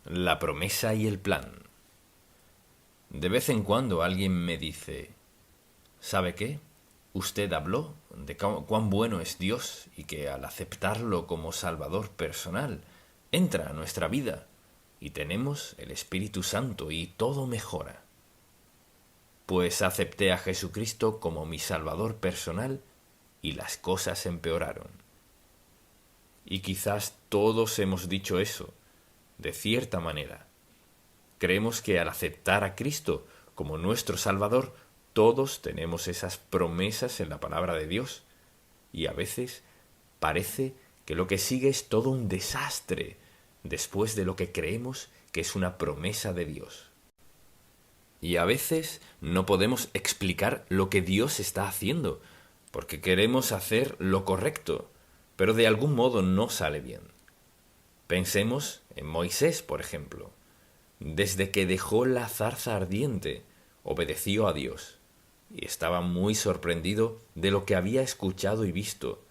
La promesa y el plan. De vez en cuando alguien me dice, ¿sabe qué? Usted habló de cuán bueno es Dios y que al aceptarlo como Salvador personal, entra a nuestra vida y tenemos el Espíritu Santo y todo mejora. Pues acepté a Jesucristo como mi Salvador personal y las cosas empeoraron. Y quizás todos hemos dicho eso, de cierta manera. Creemos que al aceptar a Cristo como nuestro Salvador, todos tenemos esas promesas en la palabra de Dios. Y a veces parece que lo que sigue es todo un desastre después de lo que creemos que es una promesa de Dios. Y a veces no podemos explicar lo que Dios está haciendo, porque queremos hacer lo correcto, pero de algún modo no sale bien. Pensemos en Moisés, por ejemplo. Desde que dejó la zarza ardiente, obedeció a Dios, y estaba muy sorprendido de lo que había escuchado y visto,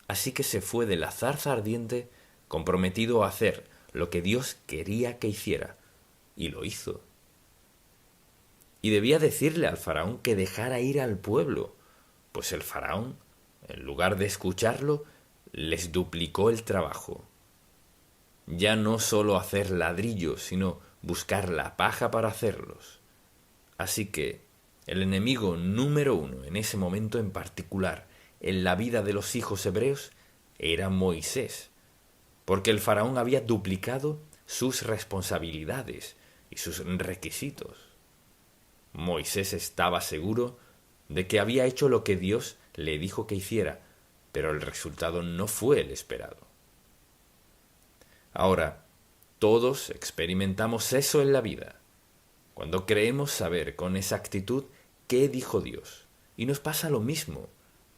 así que se fue de la zarza ardiente comprometido a hacer lo que Dios quería que hiciera, y lo hizo. Y debía decirle al faraón que dejara ir al pueblo, pues el faraón, en lugar de escucharlo, les duplicó el trabajo. Ya no solo hacer ladrillos, sino buscar la paja para hacerlos. Así que el enemigo número uno en ese momento en particular en la vida de los hijos hebreos era Moisés, porque el faraón había duplicado sus responsabilidades y sus requisitos. Moisés estaba seguro de que había hecho lo que Dios le dijo que hiciera, pero el resultado no fue el esperado. Ahora, todos experimentamos eso en la vida, cuando creemos saber con exactitud qué dijo Dios, y nos pasa lo mismo,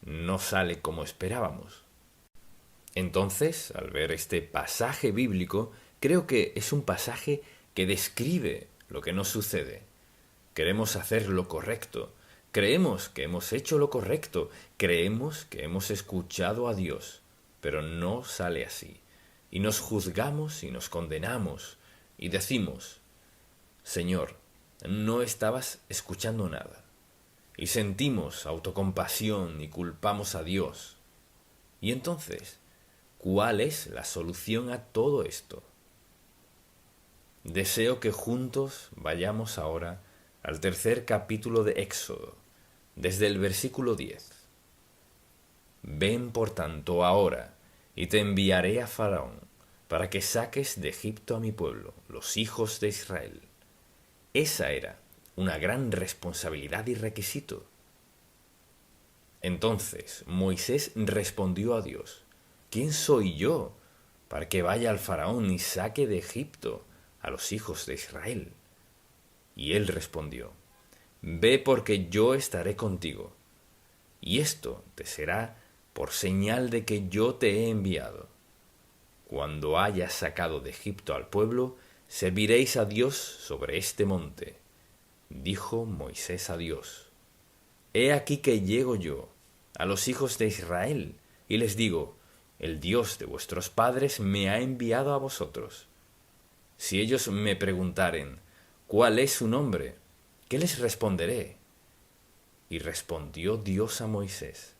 no sale como esperábamos. Entonces, al ver este pasaje bíblico, creo que es un pasaje que describe lo que nos sucede. Queremos hacer lo correcto, creemos que hemos hecho lo correcto, creemos que hemos escuchado a Dios, pero no sale así. Y nos juzgamos y nos condenamos y decimos, Señor, no estabas escuchando nada. Y sentimos autocompasión y culpamos a Dios. Y entonces, ¿cuál es la solución a todo esto? Deseo que juntos vayamos ahora al tercer capítulo de Éxodo, desde el versículo 10. Ven por tanto ahora, y te enviaré a Faraón, para que saques de Egipto a mi pueblo, los hijos de Israel. Esa era una gran responsabilidad y requisito. Entonces Moisés respondió a Dios, ¿quién soy yo para que vaya al Faraón y saque de Egipto a los hijos de Israel? Y él respondió, ve porque yo estaré contigo, y esto te será por señal de que yo te he enviado. Cuando hayas sacado de Egipto al pueblo, serviréis a Dios sobre este monte. Dijo Moisés a Dios, he aquí que llego yo a los hijos de Israel, y les digo, el Dios de vuestros padres me ha enviado a vosotros. Si ellos me preguntaren, ¿cuál es su nombre? ¿Qué les responderé? Y respondió Dios a Moisés,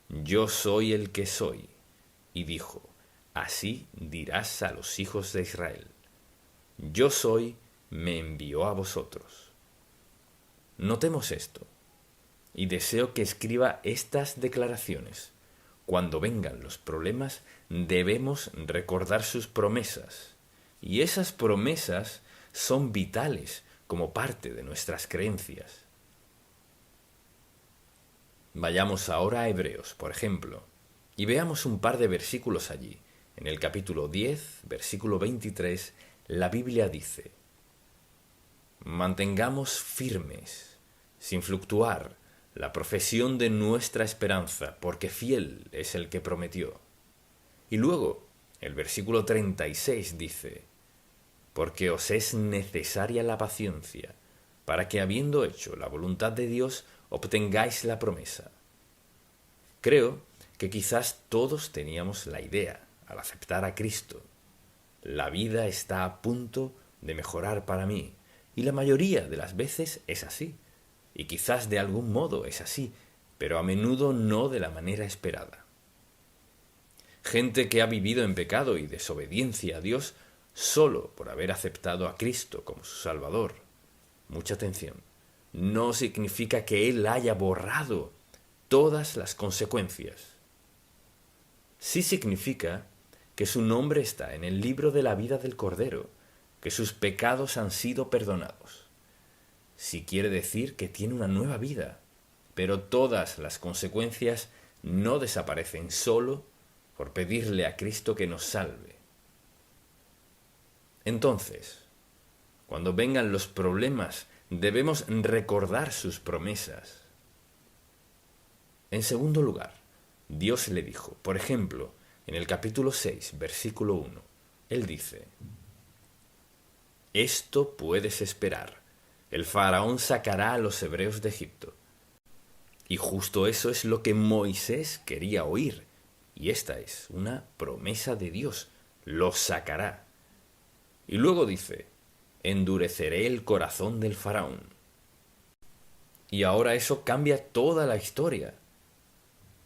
yo soy el que soy. Y dijo, así dirás a los hijos de Israel, yo soy, me envió a vosotros. Notemos esto, y deseo que escriba estas declaraciones. Cuando vengan los problemas, debemos recordar sus promesas, y esas promesas son vitales como parte de nuestras creencias. Vayamos ahora a Hebreos, por ejemplo, y veamos un par de versículos allí. En el capítulo 10, versículo 23, la Biblia dice, mantengamos firmes, sin fluctuar, la profesión de nuestra esperanza, porque fiel es el que prometió. Y luego, el versículo 36 dice, porque os es necesaria la paciencia, para que habiendo hecho la voluntad de Dios, obtengáis la promesa. Creo que quizás todos teníamos la idea, al aceptar a Cristo, La vida está a punto de mejorar para mí. Y la mayoría de las veces es así. Y quizás de algún modo es así, pero a menudo no de la manera esperada. Gente que ha vivido en pecado y desobediencia a Dios solo por haber aceptado a Cristo como su Salvador. Mucha atención. No significa que Él haya borrado todas las consecuencias. Sí significa que su nombre está en el libro de la vida del Cordero, que sus pecados han sido perdonados. Sí quiere decir que tiene una nueva vida, pero todas las consecuencias no desaparecen solo por pedirle a Cristo que nos salve. Entonces, cuando vengan los problemas, debemos recordar sus promesas. En segundo lugar, Dios le dijo, por ejemplo, en el capítulo 6, versículo 1, Él dice: «Esto puedes esperar. El faraón sacará a los hebreos de Egipto». Y justo eso es lo que Moisés quería oír. Y esta es una promesa de Dios. Los sacará. Y luego dice: «Endureceré el corazón del faraón». Y ahora eso cambia toda la historia.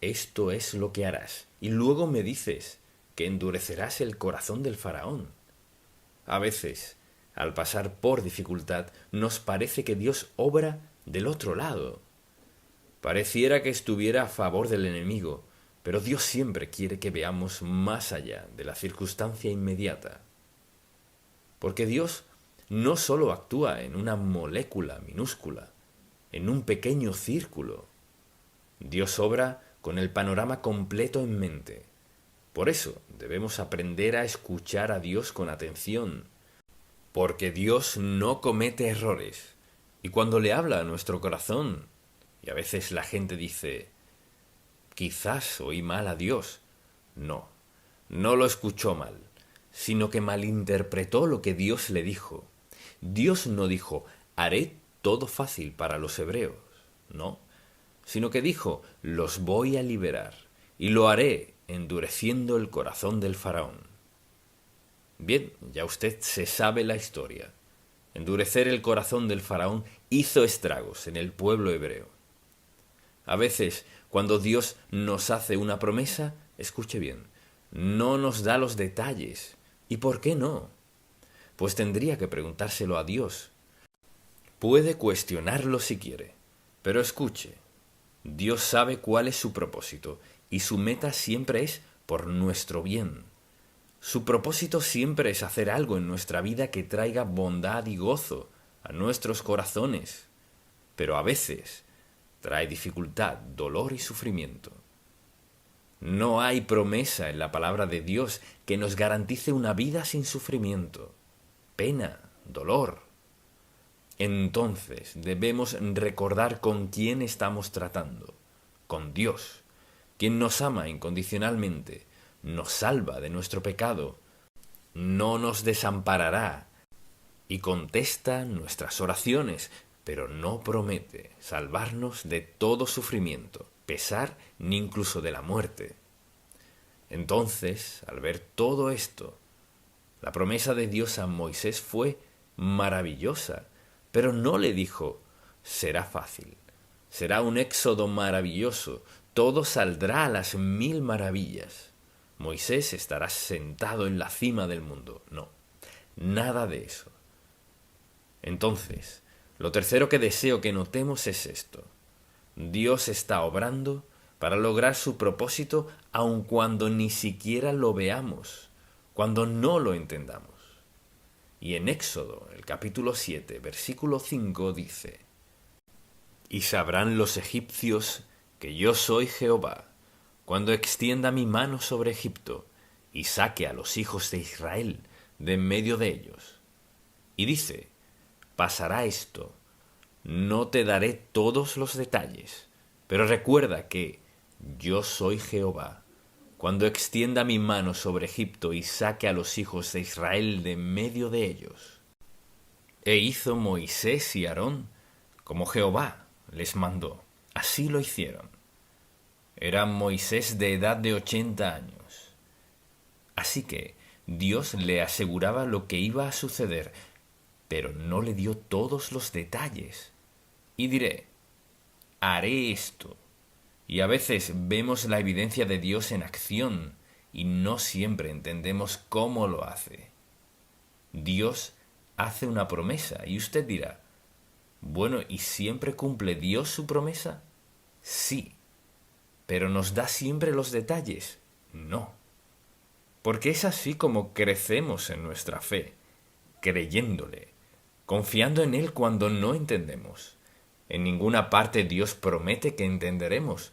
Esto es lo que harás. Y luego me dices que endurecerás el corazón del faraón. A veces, al pasar por dificultad, nos parece que Dios obra del otro lado. Pareciera que estuviera a favor del enemigo, pero Dios siempre quiere que veamos más allá de la circunstancia inmediata. Porque Dios no solo actúa en una molécula minúscula, en un pequeño círculo. Dios obra con el panorama completo en mente. Por eso debemos aprender a escuchar a Dios con atención, porque Dios no comete errores. Y cuando le habla a nuestro corazón, y a veces la gente dice: «Quizás oí mal a Dios». No, no lo escuchó mal, sino que malinterpretó lo que Dios le dijo. Dios no dijo: «Haré todo fácil para los hebreos». No, sino que dijo: «Los voy a liberar, y lo haré endureciendo el corazón del faraón». Bien, ya usted se sabe la historia. Endurecer el corazón del faraón hizo estragos en el pueblo hebreo. A veces, cuando Dios nos hace una promesa, escuche bien, no nos da los detalles. ¿Y por qué no? Pues tendría que preguntárselo a Dios. Puede cuestionarlo si quiere, pero escuche, Dios sabe cuál es su propósito, y su meta siempre es por nuestro bien. Su propósito siempre es hacer algo en nuestra vida que traiga bondad y gozo a nuestros corazones, pero a veces trae dificultad, dolor y sufrimiento. No hay promesa en la palabra de Dios que nos garantice una vida sin sufrimiento, pena, dolor. Entonces debemos recordar con quién estamos tratando, con Dios, quien nos ama incondicionalmente, nos salva de nuestro pecado, no nos desamparará y contesta nuestras oraciones, pero no promete salvarnos de todo sufrimiento, pesar ni incluso de la muerte. Entonces, al ver todo esto, la promesa de Dios a Moisés fue maravillosa, pero no le dijo: «Será fácil, será un éxodo maravilloso, todo saldrá a las 1000 maravillas. Moisés estará sentado en la cima del mundo». No, nada de eso. Entonces, lo tercero que deseo que notemos es esto: Dios está obrando para lograr su propósito aun cuando ni siquiera lo veamos, cuando no lo entendamos. Y en Éxodo, el capítulo 7, versículo 5 dice: «Y sabrán los egipcios que yo soy Jehová, cuando extienda mi mano sobre Egipto y saque a los hijos de Israel de en medio de ellos». Y dice: «Pasará esto, no te daré todos los detalles, pero recuerda que yo soy Jehová, cuando extienda mi mano sobre Egipto y saque a los hijos de Israel de en medio de ellos». E hizo Moisés y Aarón como Jehová les mandó. Así lo hicieron. Era Moisés de edad de 80 años. Así que Dios le aseguraba lo que iba a suceder, pero no le dio todos los detalles. Y diré, haré esto. Y a veces vemos la evidencia de Dios en acción y no siempre entendemos cómo lo hace. Dios hace una promesa y usted dirá, bueno, ¿y siempre cumple Dios su promesa? Sí, pero ¿nos da siempre los detalles? No. Porque es así como crecemos en nuestra fe, creyéndole, confiando en Él cuando no entendemos. En ninguna parte Dios promete que entenderemos,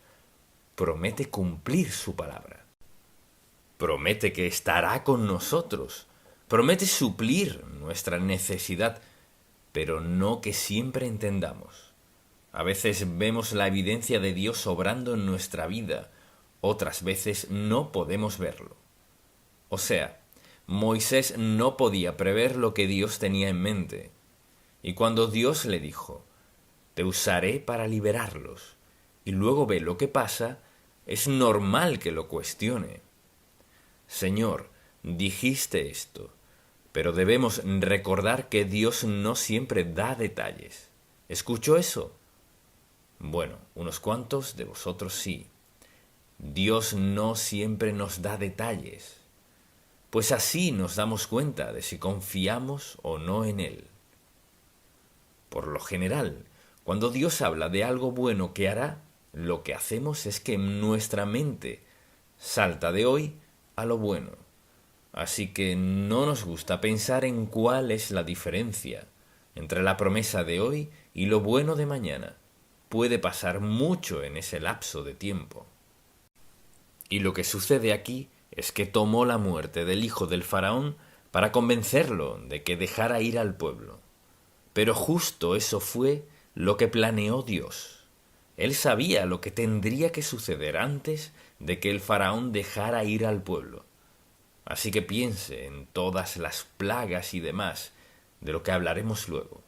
promete cumplir su palabra. Promete que estará con nosotros, promete suplir nuestra necesidad, pero no que siempre entendamos. A veces vemos la evidencia de Dios obrando en nuestra vida, otras veces no podemos verlo. O sea, Moisés no podía prever lo que Dios tenía en mente. Y cuando Dios le dijo, te usaré para liberarlos, y luego ve lo que pasa, es normal que lo cuestione. Señor, dijiste esto, pero debemos recordar que Dios no siempre da detalles. ¿Escuchó eso? Bueno, unos cuantos de vosotros sí. Dios no siempre nos da detalles, pues así nos damos cuenta de si confiamos o no en Él. Por lo general, cuando Dios habla de algo bueno que hará, lo que hacemos es que nuestra mente salta de hoy a lo bueno. Así que no nos gusta pensar en cuál es la diferencia entre la promesa de hoy y lo bueno de mañana. Puede pasar mucho en ese lapso de tiempo. Y lo que sucede aquí es que tomó la muerte del hijo del faraón para convencerlo de que dejara ir al pueblo. Pero justo eso fue lo que planeó Dios. Él sabía lo que tendría que suceder antes de que el faraón dejara ir al pueblo. Así que piense en todas las plagas y demás, de lo que hablaremos luego.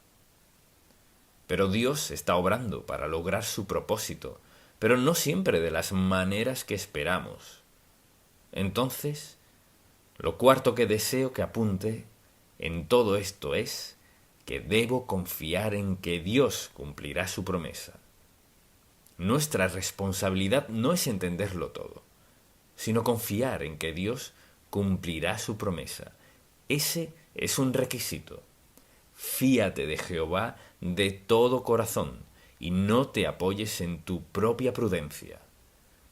Pero Dios está obrando para lograr su propósito, pero no siempre de las maneras que esperamos. Entonces, lo cuarto que deseo que apunte en todo esto es que debo confiar en que Dios cumplirá su promesa. Nuestra responsabilidad no es entenderlo todo, sino confiar en que Dios cumplirá su promesa. Ese es un requisito. Fíate de Jehová de todo corazón y no te apoyes en tu propia prudencia.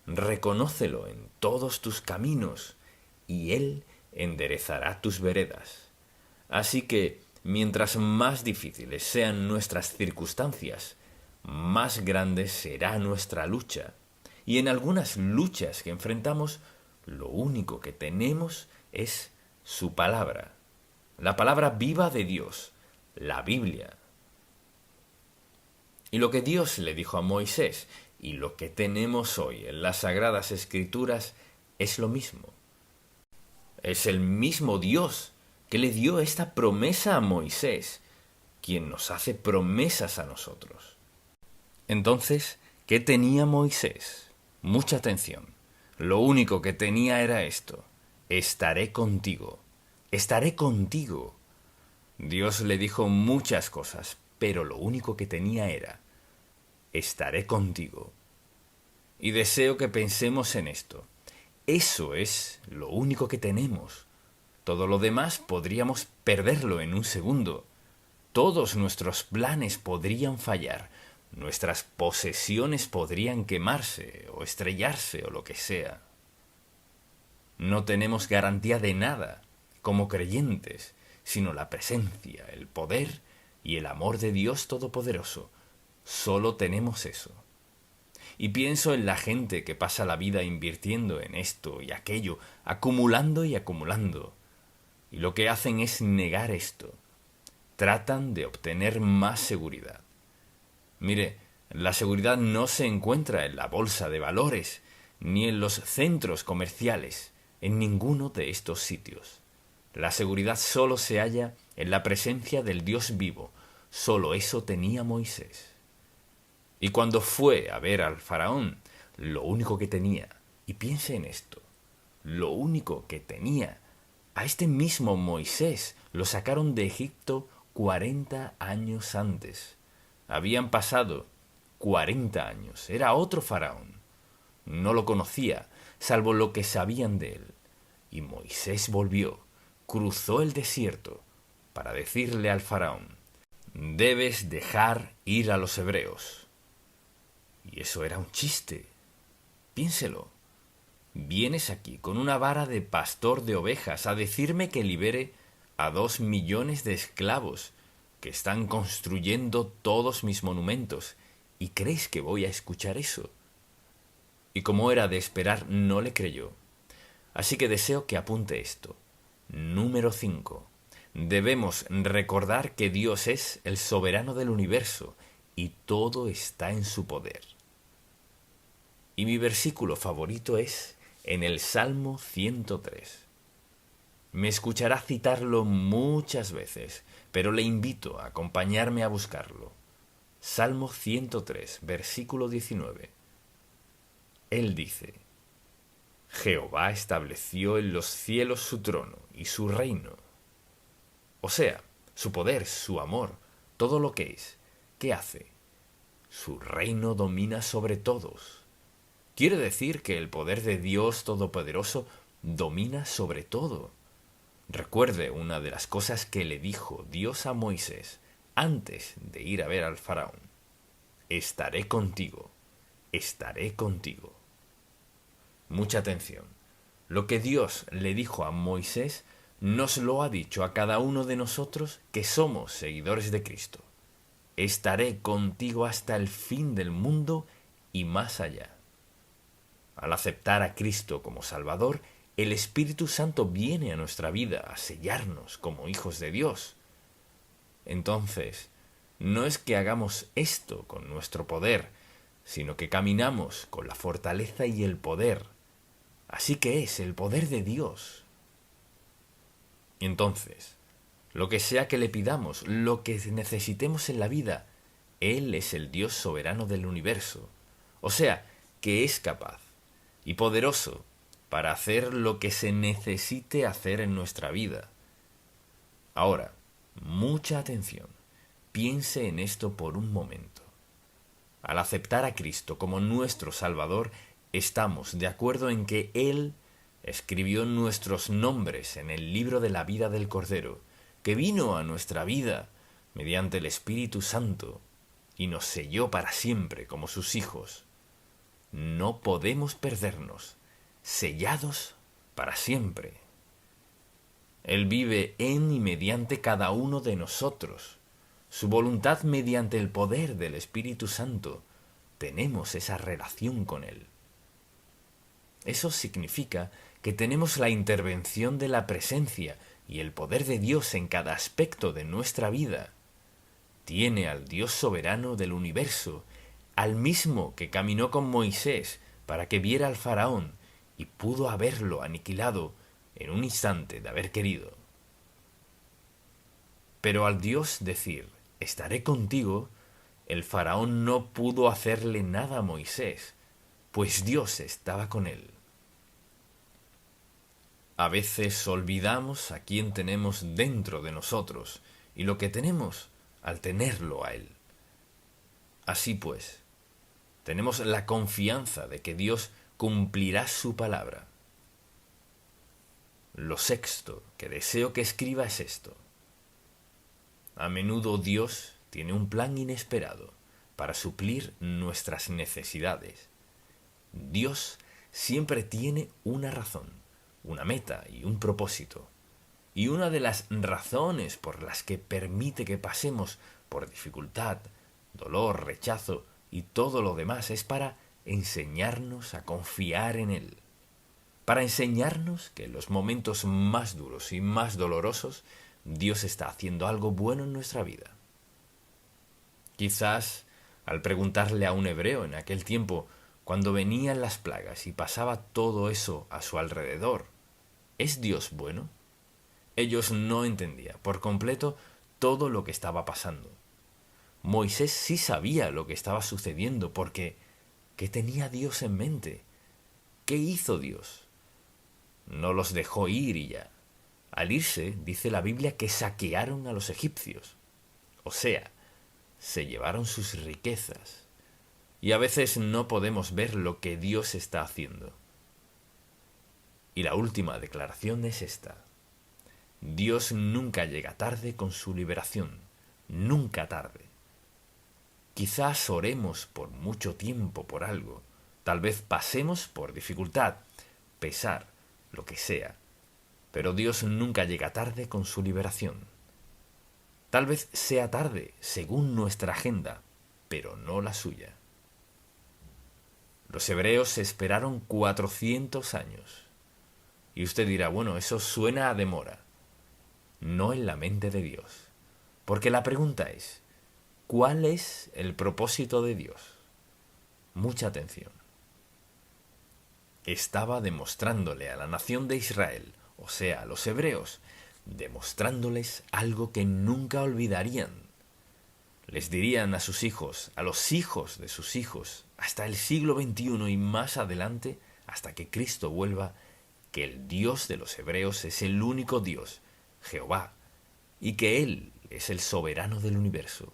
Reconócelo en todos tus caminos y Él enderezará tus veredas. Así que, mientras más difíciles sean nuestras circunstancias, más grande será nuestra lucha. Y en algunas luchas que enfrentamos, lo único que tenemos es su palabra, la palabra viva de Dios, la Biblia. Y lo que Dios le dijo a Moisés y lo que tenemos hoy en las Sagradas Escrituras es lo mismo. Es el mismo Dios que le dio esta promesa a Moisés, quien nos hace promesas a nosotros. Entonces, ¿qué tenía Moisés? Mucha atención. Lo único que tenía era esto: estaré contigo, estaré contigo. Dios le dijo muchas cosas, pero lo único que tenía era: estaré contigo. Y deseo que pensemos en esto. Eso es lo único que tenemos. Todo lo demás podríamos perderlo en un segundo. Todos nuestros planes podrían fallar. Nuestras posesiones podrían quemarse o estrellarse o lo que sea. No tenemos garantía de nada como creyentes, sino la presencia, el poder y el amor de Dios Todopoderoso. Solo tenemos eso. Y pienso en la gente que pasa la vida invirtiendo en esto y aquello, acumulando y acumulando. Y lo que hacen es negar esto. Tratan de obtener más seguridad. Mire, la seguridad no se encuentra en la bolsa de valores, ni en los centros comerciales, en ninguno de estos sitios. La seguridad solo se halla en la presencia del Dios vivo. Solo eso tenía Moisés. Y cuando fue a ver al faraón, lo único que tenía, y piense en esto, lo único que tenía, A este mismo Moisés lo sacaron de Egipto 40 años antes. Habían pasado 40 años. Era otro faraón. No lo conocía, salvo lo que sabían de él. Y Moisés volvió, cruzó el desierto, para decirle al faraón: debes dejar ir a los hebreos. Y eso era un chiste. Piénselo. Vienes aquí con una vara de pastor de ovejas a decirme que libere a 2 millones de esclavos que están construyendo todos mis monumentos, ¿y crees que voy a escuchar eso? Y como era de esperar, no le creyó. Así que deseo que apunte esto. Número 5. Debemos recordar que Dios es el soberano del universo y todo está en su poder. Y mi versículo favorito es en el Salmo 103. Me escuchará citarlo muchas veces, pero le invito a acompañarme a buscarlo. Salmo 103, versículo 19. Él dice: Jehová estableció en los cielos su trono y su reino. O sea, su poder, su amor, todo lo que es. ¿Qué hace? Su reino domina sobre todos. Quiere decir que el poder de Dios Todopoderoso domina sobre todo. Recuerde una de las cosas que le dijo Dios a Moisés antes de ir a ver al faraón: estaré contigo, estaré contigo. Mucha atención. Lo que Dios le dijo a Moisés nos lo ha dicho a cada uno de nosotros que somos seguidores de Cristo. Estaré contigo hasta el fin del mundo y más allá. Al aceptar a Cristo como Salvador, el Espíritu Santo viene a nuestra vida a sellarnos como hijos de Dios. Entonces, no es que hagamos esto con nuestro poder, sino que caminamos con la fortaleza y el poder. Así que es el poder de Dios. Entonces, lo que sea que le pidamos, lo que necesitemos en la vida, Él es el Dios soberano del universo. O sea, que es capaz y poderoso para hacer lo que se necesite hacer en nuestra vida. Ahora, mucha atención. Piense en esto por un momento. Al aceptar a Cristo como nuestro Salvador, estamos de acuerdo en que Él escribió nuestros nombres en el libro de la vida del Cordero, que vino a nuestra vida mediante el Espíritu Santo y nos selló para siempre como sus hijos. No podemos perdernos, sellados para siempre. Él vive en y mediante cada uno de nosotros. Su voluntad mediante el poder del Espíritu Santo. Tenemos esa relación con Él. Eso significa que tenemos la intervención de la presencia y el poder de Dios en cada aspecto de nuestra vida. Tiene al Dios soberano del universo, al mismo que caminó con Moisés para que viera al faraón y pudo haberlo aniquilado en un instante de haber querido. Pero al Dios decir: estaré contigo, el faraón no pudo hacerle nada a Moisés, pues Dios estaba con él. A veces olvidamos a quién tenemos dentro de nosotros y lo que tenemos al tenerlo a Él. Así pues, tenemos la confianza de que Dios cumplirá su palabra. Lo sexto que deseo que escriba es esto. A menudo Dios tiene un plan inesperado para suplir nuestras necesidades. Dios siempre tiene una razón, una meta y un propósito. Y una de las razones por las que permite que pasemos por dificultad, dolor, rechazo y todo lo demás es para enseñarnos a confiar en Él. Para enseñarnos que en los momentos más duros y más dolorosos Dios está haciendo algo bueno en nuestra vida. Quizás al preguntarle a un hebreo en aquel tiempo, cuando venían las plagas y pasaba todo eso a su alrededor, ¿es Dios bueno? Ellos no entendían por completo todo lo que estaba pasando. Moisés sí sabía lo que estaba sucediendo porque ¿qué tenía Dios en mente? ¿Qué hizo Dios? No los dejó ir y ya. Al irse, dice la Biblia que saquearon a los egipcios. O sea, se llevaron sus riquezas. Y a veces no podemos ver lo que Dios está haciendo. Y la última declaración es esta. Dios nunca llega tarde con su liberación. Nunca tarde. Quizás oremos por mucho tiempo por algo. Tal vez pasemos por dificultad, pesar, lo que sea. Pero Dios nunca llega tarde con su liberación. Tal vez sea tarde, según nuestra agenda, pero no la suya. Los hebreos esperaron 400 años. Y usted dirá, bueno, eso suena a demora. No en la mente de Dios. Porque la pregunta es, ¿cuál es el propósito de Dios? Mucha atención. Estaba demostrándole a la nación de Israel, o sea, a los hebreos, demostrándoles algo que nunca olvidarían. Les dirían a sus hijos, a los hijos de sus hijos, hasta el siglo XXI y más adelante, hasta que Cristo vuelva, que el Dios de los hebreos es el único Dios, Jehová, y que Él es el soberano del universo.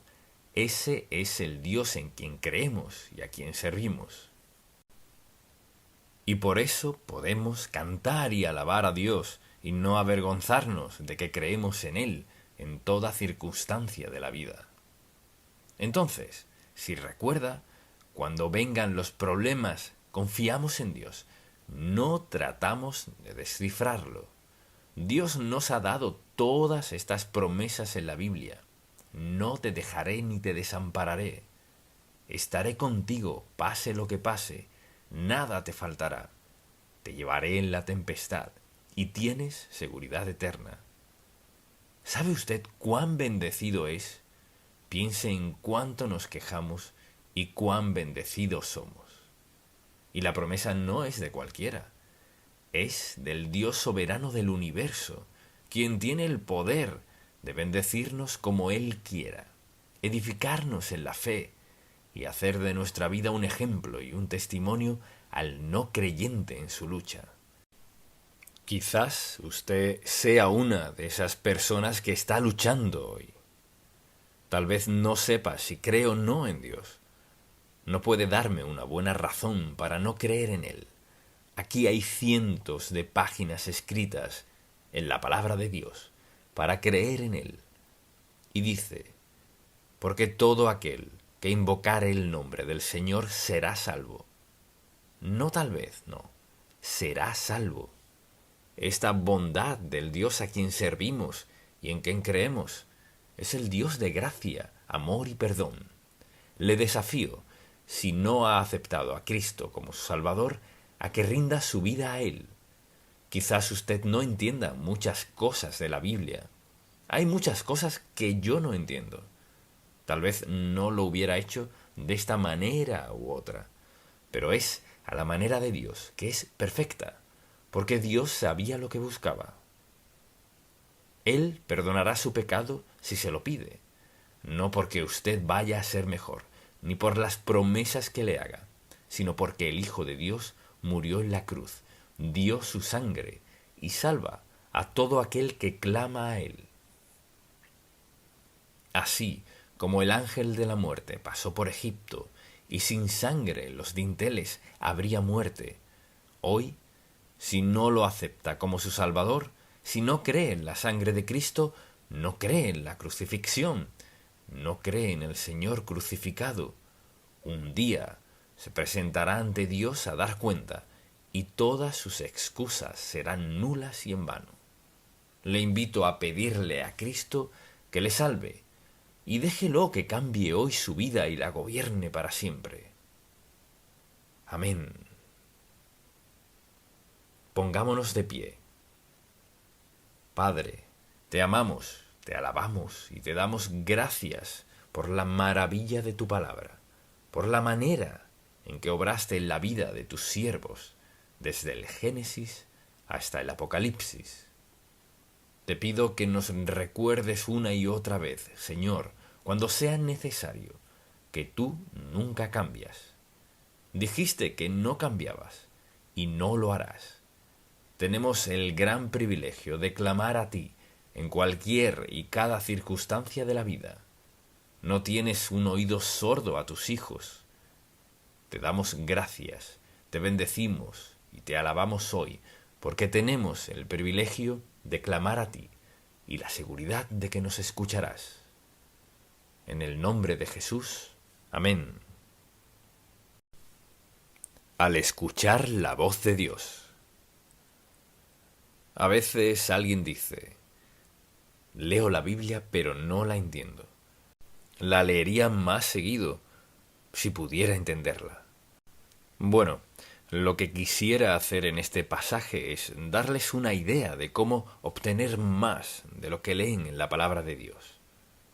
Ese es el Dios en quien creemos y a quien servimos. Y por eso podemos cantar y alabar a Dios y no avergonzarnos de que creemos en Él en toda circunstancia de la vida. Entonces, si recuerda, cuando vengan los problemas, confiamos en Dios, no tratamos de descifrarlo. Dios nos ha dado todas estas promesas en la Biblia. No te dejaré ni te desampararé. Estaré contigo, pase lo que pase. Nada te faltará. Te llevaré en la tempestad y tienes seguridad eterna. ¿Sabe usted cuán bendecido es? Piense en cuánto nos quejamos y cuán bendecidos somos. Y la promesa no es de cualquiera. Es del Dios soberano del universo, quien tiene el poder de bendecirnos como Él quiera, edificarnos en la fe y hacer de nuestra vida un ejemplo y un testimonio al no creyente en su lucha. Quizás usted sea una de esas personas que está luchando hoy. Tal vez no sepa si cree o no en Dios. No puede darme una buena razón para no creer en Él. Aquí hay cientos de páginas escritas en la palabra de Dios para creer en Él. Y dice, porque todo aquel que invocare el nombre del Señor será salvo. No tal vez, no, será salvo. Esta bondad del Dios a quien servimos y en quien creemos es el Dios de gracia, amor y perdón. Le desafío, si no ha aceptado a Cristo como su Salvador, a que rinda su vida a Él. Quizás usted no entienda muchas cosas de la Biblia. Hay muchas cosas que yo no entiendo. Tal vez no lo hubiera hecho de esta manera u otra, pero es a la manera de Dios, que es perfecta, porque Dios sabía lo que buscaba. Él perdonará su pecado si se lo pide, no porque usted vaya a ser mejor, ni por las promesas que le haga, sino porque el Hijo de Dios murió en la cruz, dio su sangre y salva a todo aquel que clama a Él. Así como el ángel de la muerte pasó por Egipto y sin sangre en los dinteles habría muerte, hoy, si no lo acepta como su Salvador, si no cree en la sangre de Cristo, no cree en la crucifixión, no cree en el Señor crucificado, un día se presentará ante Dios a dar cuenta y todas sus excusas serán nulas y en vano. Le invito a pedirle a Cristo que le salve y déjelo que cambie hoy su vida y la gobierne para siempre. Amén. Pongámonos de pie. Padre, te amamos, te alabamos y te damos gracias por la maravilla de tu palabra, por la manera en que obraste en la vida de tus siervos, desde el Génesis hasta el Apocalipsis. Te pido que nos recuerdes una y otra vez, Señor, cuando sea necesario, que tú nunca cambias. Dijiste que no cambiabas y no lo harás. tenemos el gran privilegio de clamar a ti en cualquier y cada circunstancia de la vida. No tienes un oído sordo a tus hijos. Te damos gracias, te bendecimos y te alabamos hoy, porque tenemos el privilegio de clamar a ti y la seguridad de que nos escucharás. En el nombre de Jesús. Amén. Al escuchar la voz de Dios. A veces alguien dice, leo la Biblia pero no la entiendo. La leería más seguido si pudiera entenderla. Bueno, lo que quisiera hacer en este pasaje es darles una idea de cómo obtener más de lo que leen en la palabra de Dios.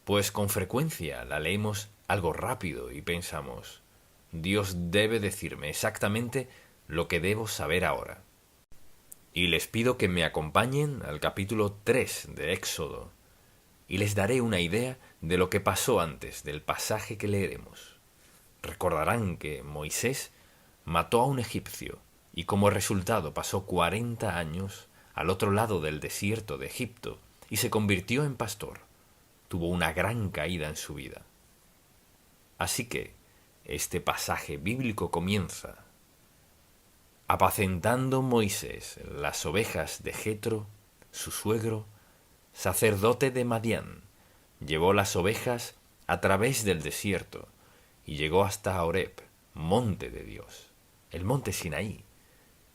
Pues con frecuencia la leemos algo rápido y pensamos, Dios debe decirme exactamente lo que debo saber ahora. Y les pido que me acompañen al capítulo 3 de Éxodo, y les daré una idea de lo que pasó antes del pasaje que leeremos. Recordarán que Moisés mató a un egipcio, y como resultado pasó 40 años al otro lado del desierto de Egipto, y se convirtió en pastor. Tuvo una gran caída en su vida. Así que este pasaje bíblico comienza: apacentando Moisés las ovejas de Jetro, su suegro, sacerdote de Madián, llevó las ovejas a través del desierto y llegó hasta Horeb, monte de Dios, el monte Sinaí.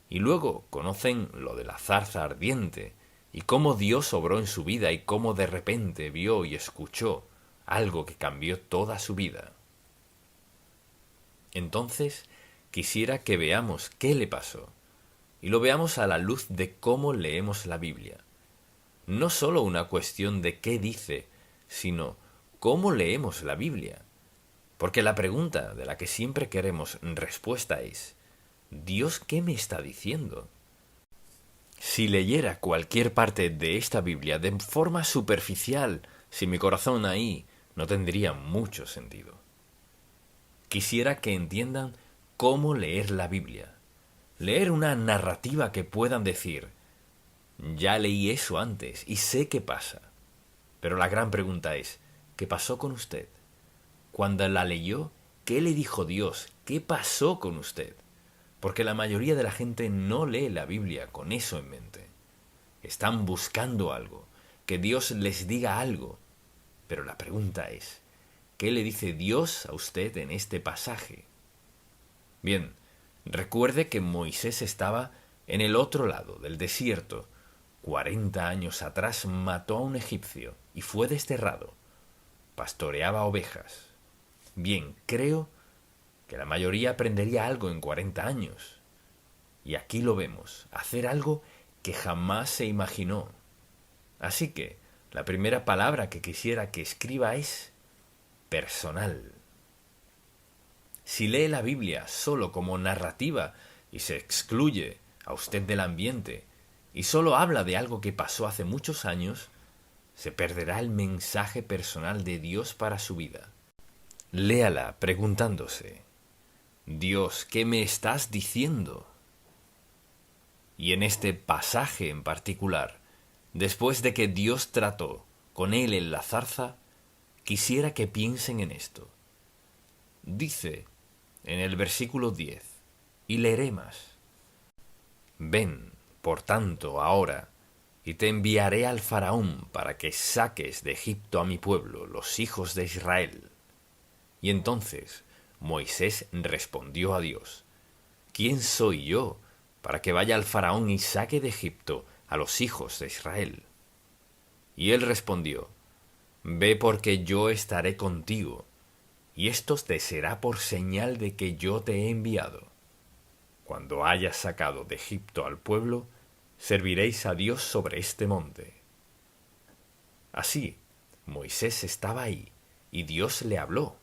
Y luego conocen lo de la zarza ardiente y cómo Dios obró en su vida y cómo de repente vio y escuchó algo que cambió toda su vida. Entonces, quisiera que veamos qué le pasó, y lo veamos a la luz de cómo leemos la Biblia. No solo una cuestión de qué dice, sino cómo leemos la Biblia. Porque la pregunta de la que siempre queremos respuesta es, ¿Dios qué me está diciendo? Si leyera cualquier parte de esta Biblia de forma superficial, sin mi corazón ahí, no tendría mucho sentido. Quisiera que entiendan cómo leer la Biblia. Leer una narrativa que puedan decir, ya leí eso antes y sé qué pasa. Pero la gran pregunta es, ¿qué pasó con usted? Cuando la leyó, ¿qué le dijo Dios? ¿Qué pasó con usted? Porque la mayoría de la gente no lee la Biblia con eso en mente. Están buscando algo, que Dios les diga algo. Pero la pregunta es, ¿qué le dice Dios a usted en este pasaje? Bien, recuerde que Moisés estaba en el otro lado del desierto. 40 años atrás mató a un egipcio y fue desterrado. Pastoreaba ovejas. Bien, creo que la mayoría aprendería algo en 40 años. Y aquí lo vemos, hacer algo que jamás se imaginó. Así que, la primera palabra que quisiera que escriba es personal. Si lee la Biblia solo como narrativa y se excluye a usted del ambiente y solo habla de algo que pasó hace muchos años, se perderá el mensaje personal de Dios para su vida. Léala preguntándose, Dios, ¿qué me estás diciendo? Y en este pasaje en particular, después de que Dios trató con él en la zarza, quisiera que piensen en esto. Dice en el versículo 10, y leeré más. Ven, por tanto, ahora, y te enviaré al faraón para que saques de Egipto a mi pueblo, los hijos de Israel. Y entonces Moisés respondió a Dios, ¿quién soy yo para que vaya al faraón y saque de Egipto a los hijos de Israel? Y él respondió, ve porque yo estaré contigo, y esto te será por señal de que yo te he enviado. Cuando hayas sacado de Egipto al pueblo, serviréis a Dios sobre este monte. Así, Moisés estaba ahí, y Dios le habló,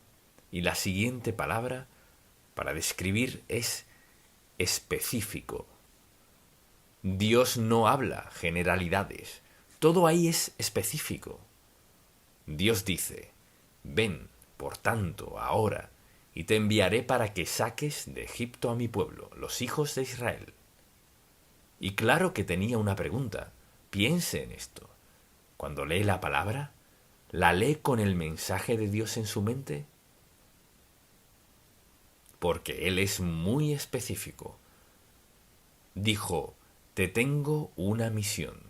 y la siguiente palabra para describir es específico. Dios no habla generalidades, todo ahí es específico. Dios dice, ven, por tanto, ahora, y te enviaré para que saques de Egipto a mi pueblo, los hijos de Israel. Y claro que tenía una pregunta. Piense en esto. Cuando lee la palabra, ¿la lee con el mensaje de Dios en su mente? Porque Él es muy específico. Dijo, te tengo una misión.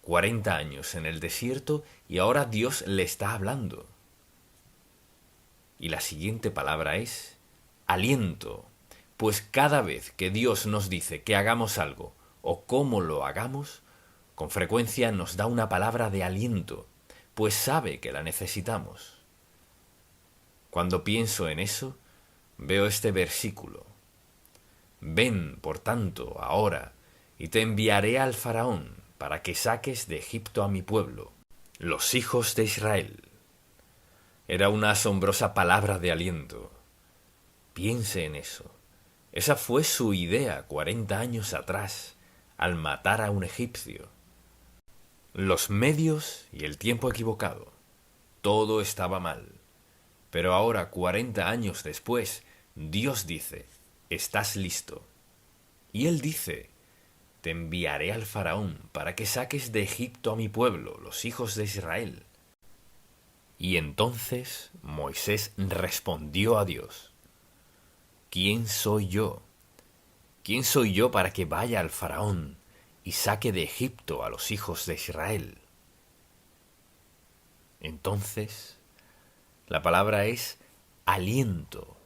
40 años en el desierto y ahora Dios le está hablando. Y la siguiente palabra es aliento. Pues cada vez que Dios nos dice que hagamos algo o cómo lo hagamos, con frecuencia nos da una palabra de aliento, pues sabe que la necesitamos. Cuando pienso en eso, veo este versículo. Ven, por tanto, ahora, y te enviaré al faraón, para que saques de Egipto a mi pueblo, los hijos de Israel. Era una asombrosa palabra de aliento. Piense en eso. Esa fue su idea 40 años atrás, al matar a un egipcio. Los medios y el tiempo equivocado. Todo estaba mal. Pero ahora, 40 años después, Dios dice, estás listo. Y Él dice, te enviaré al faraón para que saques de Egipto a mi pueblo, los hijos de Israel. Y entonces Moisés respondió a Dios, ¿quién soy yo? ¿Quién soy yo para que vaya al faraón y saque de Egipto a los hijos de Israel? Entonces, la palabra es aliento,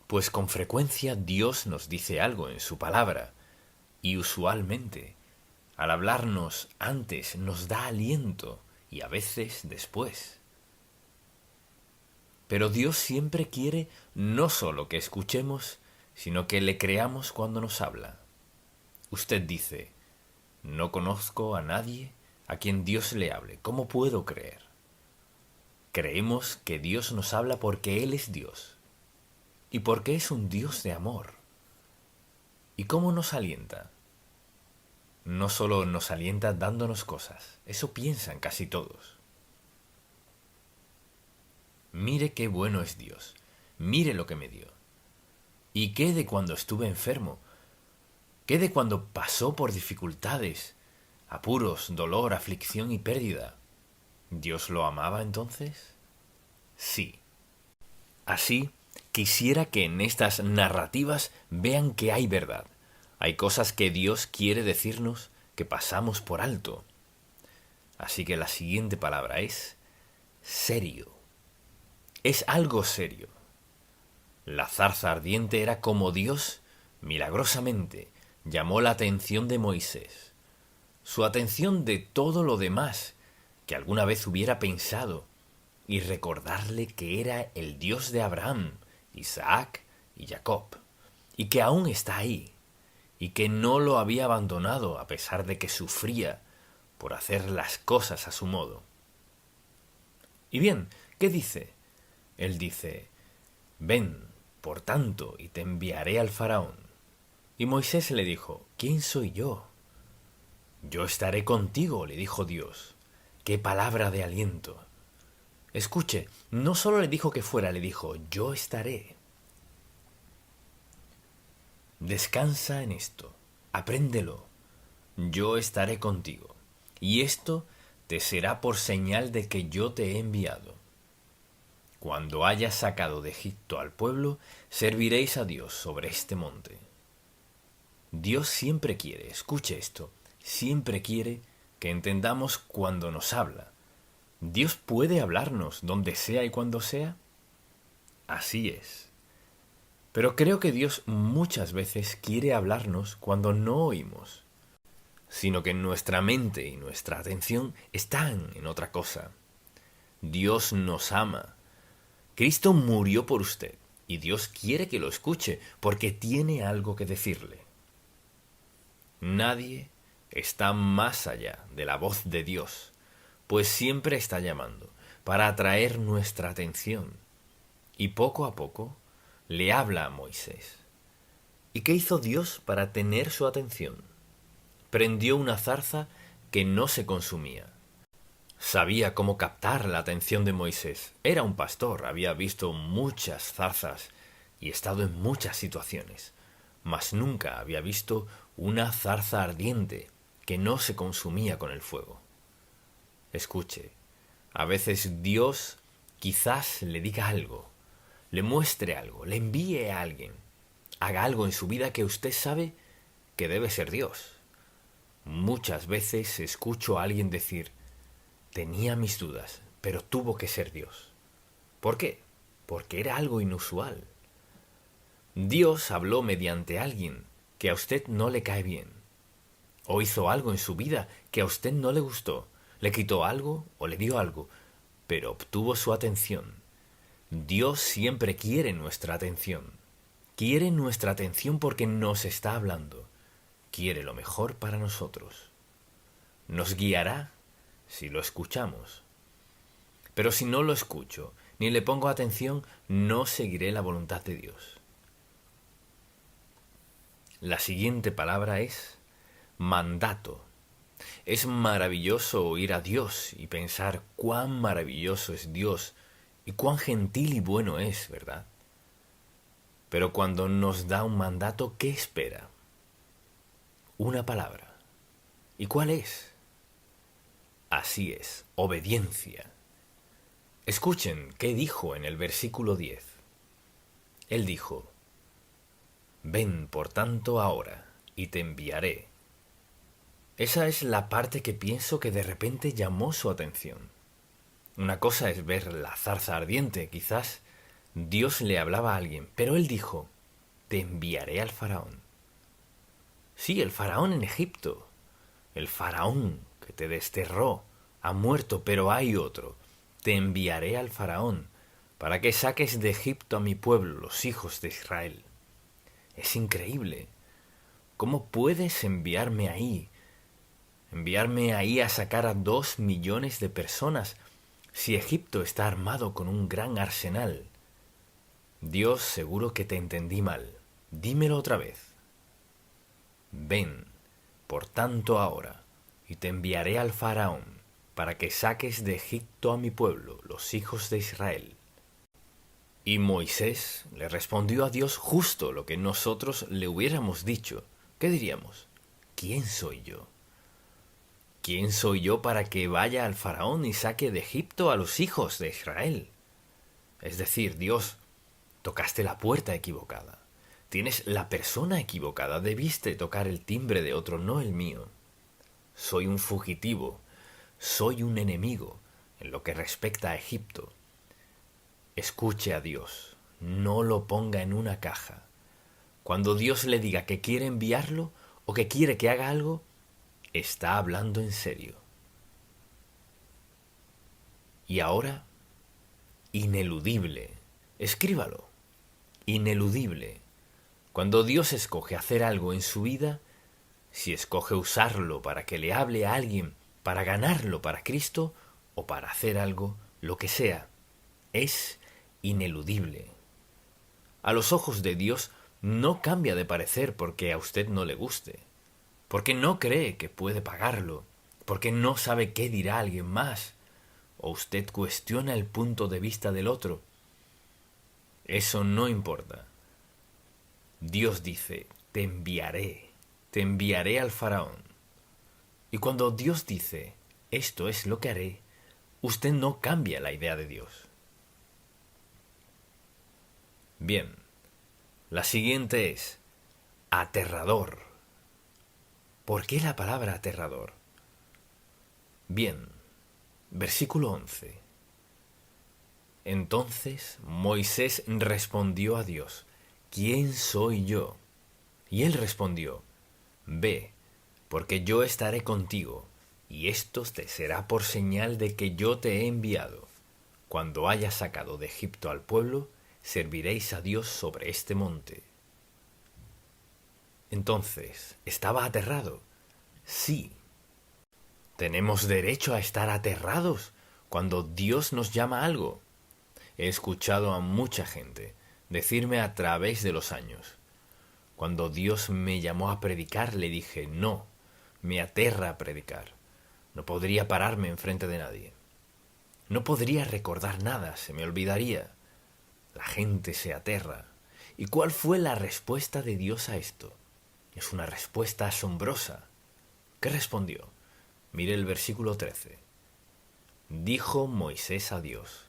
pues con frecuencia Dios nos dice algo en su palabra, y usualmente, al hablarnos antes, nos da aliento, y a veces después. Pero Dios siempre quiere no solo que escuchemos, sino que le creamos cuando nos habla. Usted dice, no conozco a nadie a quien Dios le hable. ¿Cómo puedo creer? Creemos que Dios nos habla porque Él es Dios. Y porque es un Dios de amor. ¿Y cómo nos alienta? No solo nos alienta dándonos cosas. Eso piensan casi todos. Mire qué bueno es Dios. Mire lo que me dio. ¿Y qué de cuando estuve enfermo? ¿Qué de cuando pasó por dificultades, apuros, dolor, aflicción y pérdida? ¿Dios lo amaba entonces? Sí. Así, quisiera que en estas narrativas vean que hay verdad. Hay cosas que Dios quiere decirnos que pasamos por alto. Así que la siguiente palabra es serio. Es algo serio. La zarza ardiente era como Dios, milagrosamente, llamó la atención de Moisés. Su atención de todo lo demás que alguna vez hubiera pensado y recordarle que era el Dios de Abraham, Isaac y Jacob, y que aún está ahí, y que no lo había abandonado a pesar de que sufría por hacer las cosas a su modo. Y bien, ¿qué dice? Él dice, ven, por tanto, y te enviaré al faraón. Y Moisés le dijo, ¿quién soy yo? Yo estaré contigo, le dijo Dios. ¡Qué palabra de aliento! Escuche, no solo le dijo que fuera, le dijo, yo estaré. Descansa en esto, apréndelo. Yo estaré contigo, y esto te será por señal de que yo te he enviado. Cuando hayas sacado de Egipto al pueblo, serviréis a Dios sobre este monte. Dios siempre quiere, escuche esto, siempre quiere que entendamos cuando nos habla. ¿Dios puede hablarnos donde sea y cuando sea? Así es. Pero creo que Dios muchas veces quiere hablarnos cuando no oímos, sino que nuestra mente y nuestra atención están en otra cosa. Dios nos ama. Cristo murió por usted y Dios quiere que lo escuche porque tiene algo que decirle. Nadie está más allá de la voz de Dios, pues siempre está llamando para atraer nuestra atención. Y poco a poco le habla a Moisés. ¿Y qué hizo Dios para tener su atención? Prendió una zarza que no se consumía. Sabía cómo captar la atención de Moisés. Era un pastor, había visto muchas zarzas y estado en muchas situaciones. mas nunca había visto una zarza ardiente que no se consumía con el fuego. Escuche, a veces Dios quizás le diga algo, le muestre algo, le envíe a alguien, haga algo en su vida que usted sabe que debe ser Dios. Muchas veces escucho a alguien decir, tenía mis dudas, pero tuvo que ser Dios. ¿Por qué? Porque era algo inusual. Dios habló mediante alguien que a usted no le cae bien. O hizo algo en su vida que a usted no le gustó. Le quitó algo o le dio algo, pero obtuvo su atención. Dios siempre quiere nuestra atención. Quiere nuestra atención porque nos está hablando. Quiere lo mejor para nosotros. Nos guiará si lo escuchamos. Pero si no lo escucho, ni le pongo atención, no seguiré la voluntad de Dios. La siguiente palabra es mandato. Es maravilloso oír a Dios y pensar cuán maravilloso es Dios y cuán gentil y bueno es, ¿verdad? Pero cuando nos da un mandato, ¿qué espera? Una palabra. ¿Y cuál es? Así es, obediencia. Escuchen qué dijo en el versículo 10. Él dijo, ven por tanto ahora, y te enviaré. Esa es la parte que pienso que de repente llamó su atención. Una cosa es ver la zarza ardiente, quizás Dios le hablaba a alguien, pero él dijo, te enviaré al faraón. Sí, el faraón en Egipto, el faraón que te desterró, ha muerto, pero hay otro. Te enviaré al faraón, para que saques de Egipto a mi pueblo, los hijos de Israel. Es increíble. ¿Cómo puedes enviarme ahí? Enviarme ahí a sacar a 2 millones de personas, si Egipto está armado con un gran arsenal. Dios, seguro que te entendí mal. Dímelo otra vez. Ven, por tanto ahora, y te enviaré al faraón, para que saques de Egipto a mi pueblo, los hijos de Israel. Y Moisés le respondió a Dios justo lo que nosotros le hubiéramos dicho. ¿Qué diríamos? ¿Quién soy yo? ¿Quién soy yo para que vaya al faraón y saque de Egipto a los hijos de Israel? Es decir, Dios, tocaste la puerta equivocada. Tienes la persona equivocada. Debiste tocar el timbre de otro, no el mío. Soy un fugitivo. Soy un enemigo en lo que respecta a Egipto. Escuche a Dios. No lo ponga en una caja. Cuando Dios le diga que quiere enviarlo o que quiere que haga algo, está hablando en serio. Y ahora, ineludible. Escríbalo. Ineludible. Cuando Dios escoge hacer algo en su vida, si escoge usarlo para que le hable a alguien, para ganarlo para Cristo, o para hacer algo, lo que sea, es ineludible. A los ojos de Dios no cambia de parecer porque a usted no le guste, porque no cree que puede pagarlo, porque no sabe qué dirá alguien más, o usted cuestiona el punto de vista del otro. Eso no importa. Dios dice, te enviaré al faraón. Y cuando Dios dice, esto es lo que haré, usted no cambia la idea de Dios. Bien, la siguiente es aterrador. ¿Por qué la palabra aterrador? Bien, versículo 11. Entonces Moisés respondió a Dios, ¿quién soy yo? Y él respondió, ve, porque yo estaré contigo, y esto te será por señal de que yo te he enviado. Cuando hayas sacado de Egipto al pueblo, serviréis a Dios sobre este monte. Entonces, ¿estaba aterrado? Sí. ¿Tenemos derecho a estar aterrados cuando Dios nos llama a algo? He escuchado a mucha gente decirme a través de los años, cuando Dios me llamó a predicar, le dije, no, me aterra predicar. No podría pararme enfrente de nadie. No podría recordar nada, se me olvidaría. La gente se aterra. ¿Y cuál fue la respuesta de Dios a esto? Es una respuesta asombrosa. ¿Qué respondió? Mire el versículo 13. Dijo Moisés a Dios: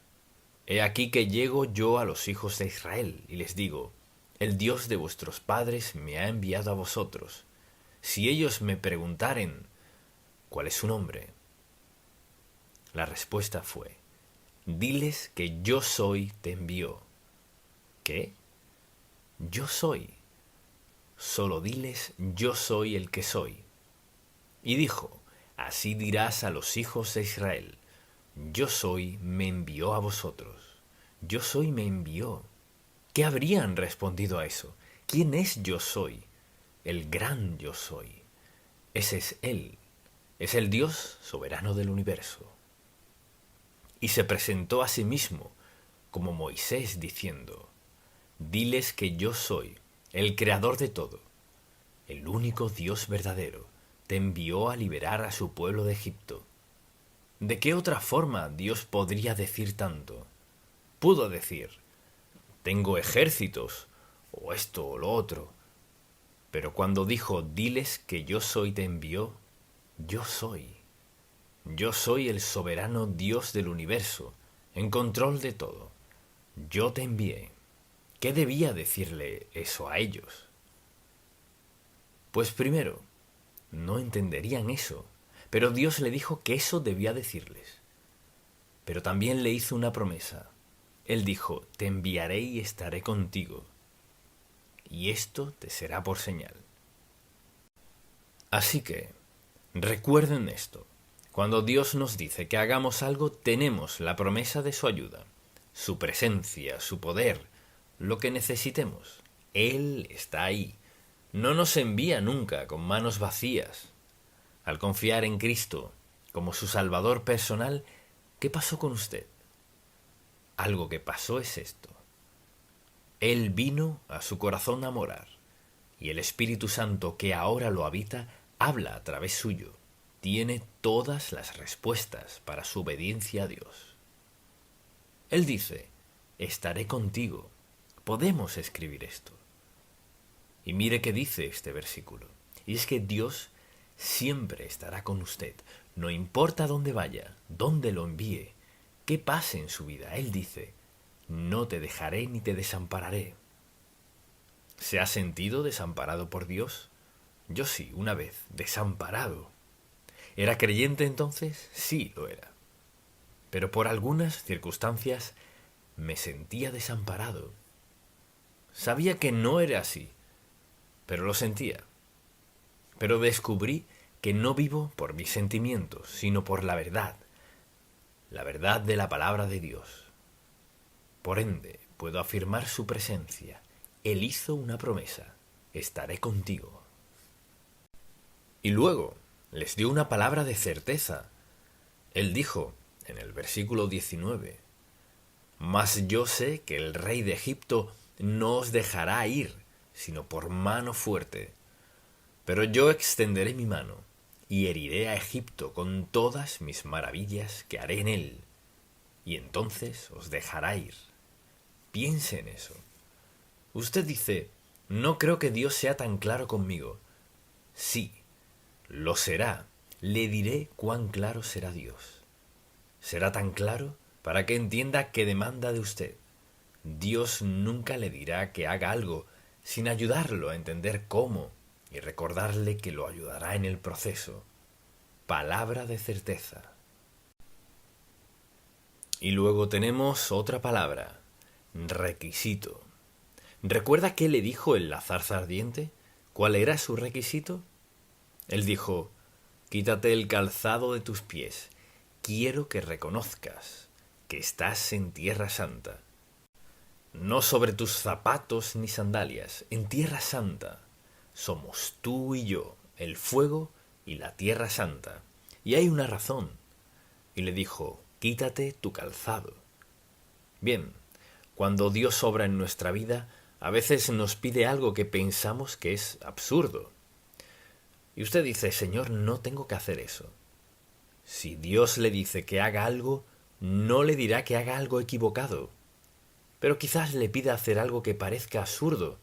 He aquí que llego yo a los hijos de Israel, y les digo: El Dios de vuestros padres me ha enviado a vosotros. Si ellos me preguntaren: ¿cuál es su nombre? La respuesta fue: Diles que yo soy te envió. ¿Qué? Yo soy. Solo diles: yo soy el que soy. Y dijo: Así dirás a los hijos de Israel: Yo soy me envió a vosotros. Yo soy me envió. ¿Qué habrían respondido a eso? ¿Quién es yo soy? El gran yo soy. Ese es Él. Es el Dios soberano del universo. Y se presentó a sí mismo como Moisés diciendo: Diles que yo soy el creador de todo, el único Dios verdadero. Te envió a liberar a su pueblo de Egipto. ¿De qué otra forma Dios podría decir tanto? Pudo decir: tengo ejércitos, o esto o lo otro. Pero cuando dijo: diles que yo soy te envió, yo soy. Yo soy el soberano Dios del universo, en control de todo. Yo te envié. ¿Qué debía decirle eso a ellos? Pues primero, no entenderían eso, pero Dios le dijo que eso debía decirles. Pero también le hizo una promesa. Él dijo: te enviaré y estaré contigo, y esto te será por señal. Así que, recuerden esto. Cuando Dios nos dice que hagamos algo, tenemos la promesa de su ayuda, su presencia, su poder, lo que necesitemos. Él está ahí. No nos envía nunca con manos vacías. Al confiar en Cristo como su Salvador personal, ¿qué pasó con usted? Algo que pasó es esto. Él vino a su corazón a morar, y el Espíritu Santo que ahora lo habita habla a través suyo. Tiene todas las respuestas para su obediencia a Dios. Él dice: estaré contigo. Podemos escribir esto. Y mire qué dice este versículo. Y es que Dios siempre estará con usted. No importa dónde vaya, dónde lo envíe, qué pase en su vida. Él dice: no te dejaré ni te desampararé. ¿Se ha sentido desamparado por Dios? Yo sí, una vez, desamparado. ¿Era creyente entonces? Sí, lo era. Pero por algunas circunstancias me sentía desamparado. Sabía que no era así, pero lo sentía. Pero descubrí que no vivo por mis sentimientos, sino por la verdad de la palabra de Dios. Por ende, puedo afirmar su presencia. Él hizo una promesa: estaré contigo. Y luego les dio una palabra de certeza. Él dijo en el versículo 19: Mas yo sé que el rey de Egipto no os dejará ir, sino por mano fuerte. Pero yo extenderé mi mano, y heriré a Egipto con todas mis maravillas que haré en él, y entonces os dejará ir. Piense en eso. Usted dice: no creo que Dios sea tan claro conmigo. Sí, lo será. Le diré cuán claro será Dios. Será tan claro para que entienda qué demanda de usted. Dios nunca le dirá que haga algo sin ayudarlo a entender cómo y recordarle que lo ayudará en el proceso. Palabra de certeza. Y luego tenemos otra palabra: requisito. ¿Recuerda qué le dijo en la zarza ardiente? ¿Cuál era su requisito? Él dijo: quítate el calzado de tus pies. Quiero que reconozcas que estás en tierra santa. No sobre tus zapatos ni sandalias, en tierra santa. Somos tú y yo, el fuego y la tierra santa. Y hay una razón. Y le dijo: quítate tu calzado. Bien, cuando Dios obra en nuestra vida, a veces nos pide algo que pensamos que es absurdo. Y usted dice: Señor, no tengo que hacer eso. Si Dios le dice que haga algo, no le dirá que haga algo equivocado. pero quizás le pida hacer algo que parezca absurdo.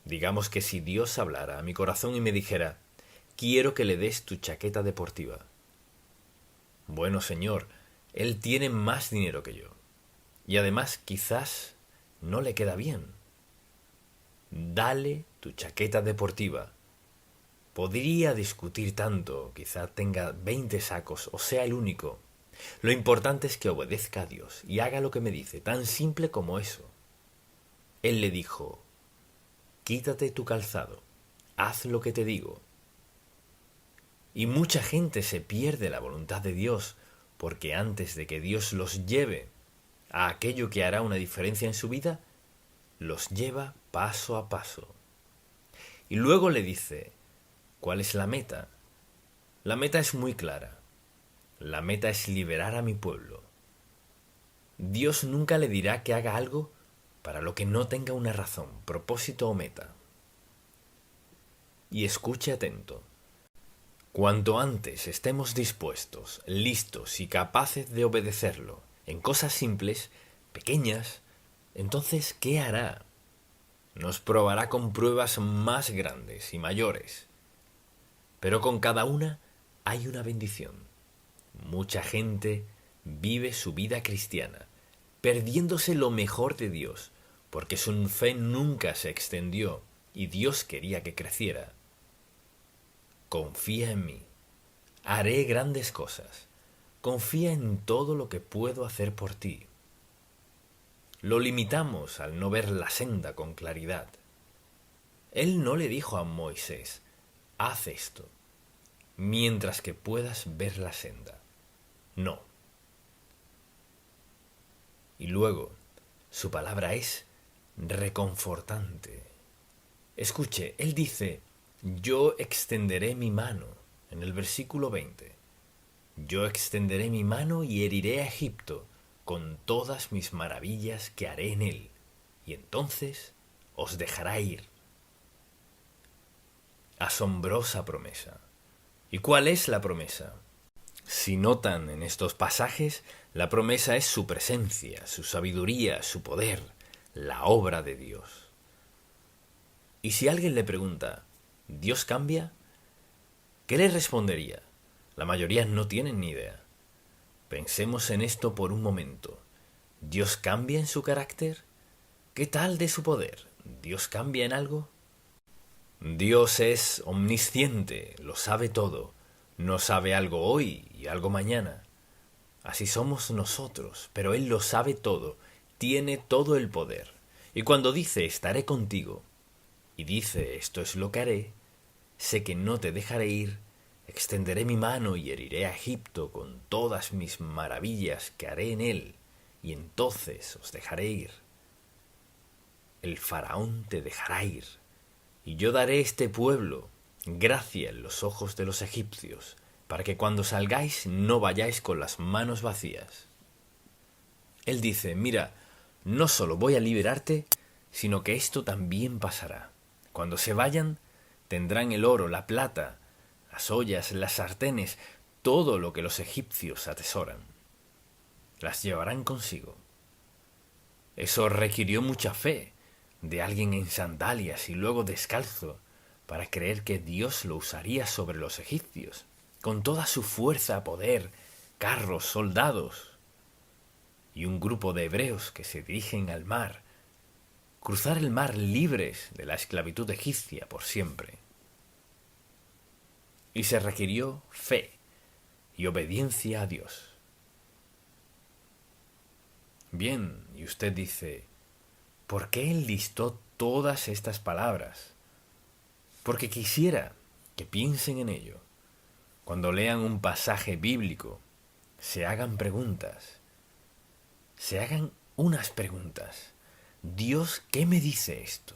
Digamos que si Dios hablara a mi corazón y me dijera, quiero que le des tu chaqueta deportiva. Bueno, Señor, él tiene más dinero que yo. Y además quizás no le queda bien. Dale tu chaqueta deportiva. Podría discutir tanto, quizá tenga 20 sacos o sea el único. Lo importante es que obedezca a Dios y haga lo que me dice, tan simple como eso. Él le dijo, quítate tu calzado, haz lo que te digo. Y mucha gente se pierde la voluntad de Dios, porque antes de que Dios los lleve a aquello que hará una diferencia en su vida, los lleva paso a paso. Y luego le dice, ¿cuál es la meta? La meta es muy clara. La meta es liberar a mi pueblo. Dios nunca le dirá que haga algo para lo que no tenga una razón, propósito o meta. Y escuche atento. Cuanto antes estemos dispuestos, listos y capaces de obedecerlo en cosas simples, pequeñas, entonces, ¿qué hará? Nos probará con pruebas más grandes y mayores. Pero con cada una hay una bendición. Mucha gente vive su vida cristiana, perdiéndose lo mejor de Dios, porque su fe nunca se extendió y Dios quería que creciera. Confía en mí. Haré grandes cosas. Confía en todo lo que puedo hacer por ti. Lo limitamos al no ver la senda con claridad. Él no le dijo a Moisés, haz esto, mientras que puedas ver la senda. No. Y luego, su palabra es reconfortante. Escuche, él dice, yo extenderé mi mano, en el versículo 20. Yo extenderé mi mano y heriré a Egipto con todas mis maravillas que haré en él, y entonces os dejará ir. Asombrosa promesa. ¿Y cuál es la promesa? Si notan en estos pasajes, la promesa es su presencia, su sabiduría, su poder, la obra de Dios. Y si alguien le pregunta, ¿Dios cambia? ¿Qué le respondería? La mayoría no tienen ni idea. Pensemos en esto por un momento. ¿Dios cambia en su carácter? ¿Qué tal de su poder? ¿Dios cambia en algo? Dios es omnisciente, lo sabe todo. No sabe algo hoy y algo mañana. Así somos nosotros, pero Él lo sabe todo, tiene todo el poder. Y cuando dice estaré contigo, y dice esto es lo que haré, sé que no te dejaré ir, extenderé mi mano y heriré a Egipto con todas mis maravillas que haré en él, y entonces os dejaré ir. El faraón te dejará ir, y yo daré este pueblo gracia en los ojos de los egipcios, para que cuando salgáis no vayáis con las manos vacías. Él dice, mira, no solo voy a liberarte, sino que esto también pasará. Cuando se vayan, tendrán el oro, la plata, las ollas, las sartenes, todo lo que los egipcios atesoran. Las llevarán consigo. Eso requirió mucha fe de alguien en sandalias y luego descalzo para creer que Dios lo usaría sobre los egipcios, con toda su fuerza, poder, carros, soldados y un grupo de hebreos que se dirigen al mar, cruzar el mar libres de la esclavitud egipcia por siempre. Y se requirió fe y obediencia a Dios. Bien, y usted dice, ¿por qué él listó todas estas palabras? Porque quisiera que piensen en ello. Cuando lean un pasaje bíblico, se hagan preguntas. Se hagan unas preguntas. Dios, ¿qué me dice esto?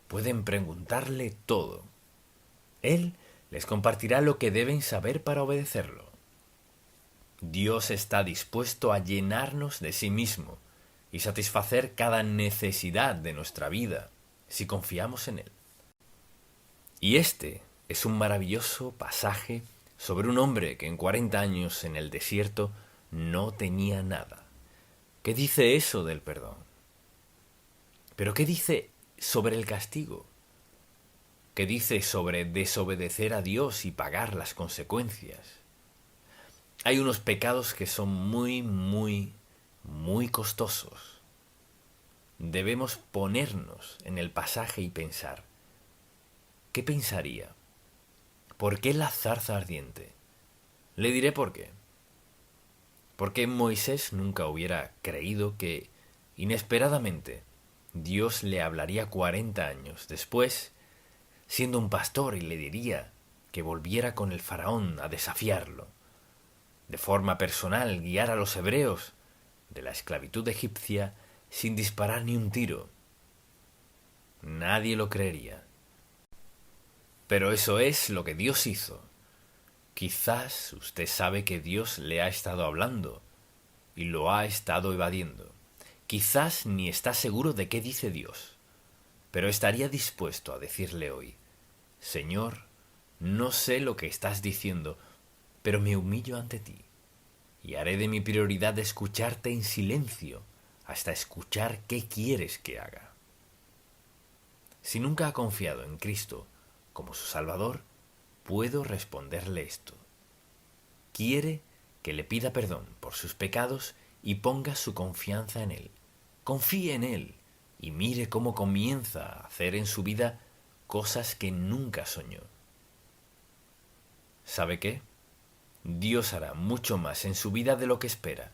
Pueden preguntarle todo. Él les compartirá lo que deben saber para obedecerlo. Dios está dispuesto a llenarnos de sí mismo y satisfacer cada necesidad de nuestra vida si confiamos en Él. Y este es un maravilloso pasaje sobre un hombre que en 40 años en el desierto no tenía nada. ¿Qué dice eso del perdón? ¿Pero qué dice sobre el castigo? ¿Qué dice sobre desobedecer a Dios y pagar las consecuencias? Hay unos pecados que son muy costosos. Debemos ponernos en el pasaje y pensar, ¿qué pensaría? ¿Por qué la zarza ardiente? Le diré por qué. Porque Moisés nunca hubiera creído que, inesperadamente, Dios le hablaría 40 años después, siendo un pastor, y le diría que volviera con el faraón a desafiarlo. De forma personal, guiar a los hebreos de la esclavitud egipcia sin disparar ni un tiro. Nadie lo creería. Pero eso es lo que Dios hizo. Quizás usted sabe que Dios le ha estado hablando y lo ha estado evadiendo. Quizás ni está seguro de qué dice Dios, pero estaría dispuesto a decirle hoy, Señor, no sé lo que estás diciendo, pero me humillo ante ti y haré de mi prioridad escucharte en silencio hasta escuchar qué quieres que haga. Si nunca ha confiado en Cristo como su Salvador, puedo responderle esto. Quiere que le pida perdón por sus pecados y ponga su confianza en Él. Confíe en Él y mire cómo comienza a hacer en su vida cosas que nunca soñó. ¿Sabe qué? Dios hará mucho más en su vida de lo que espera.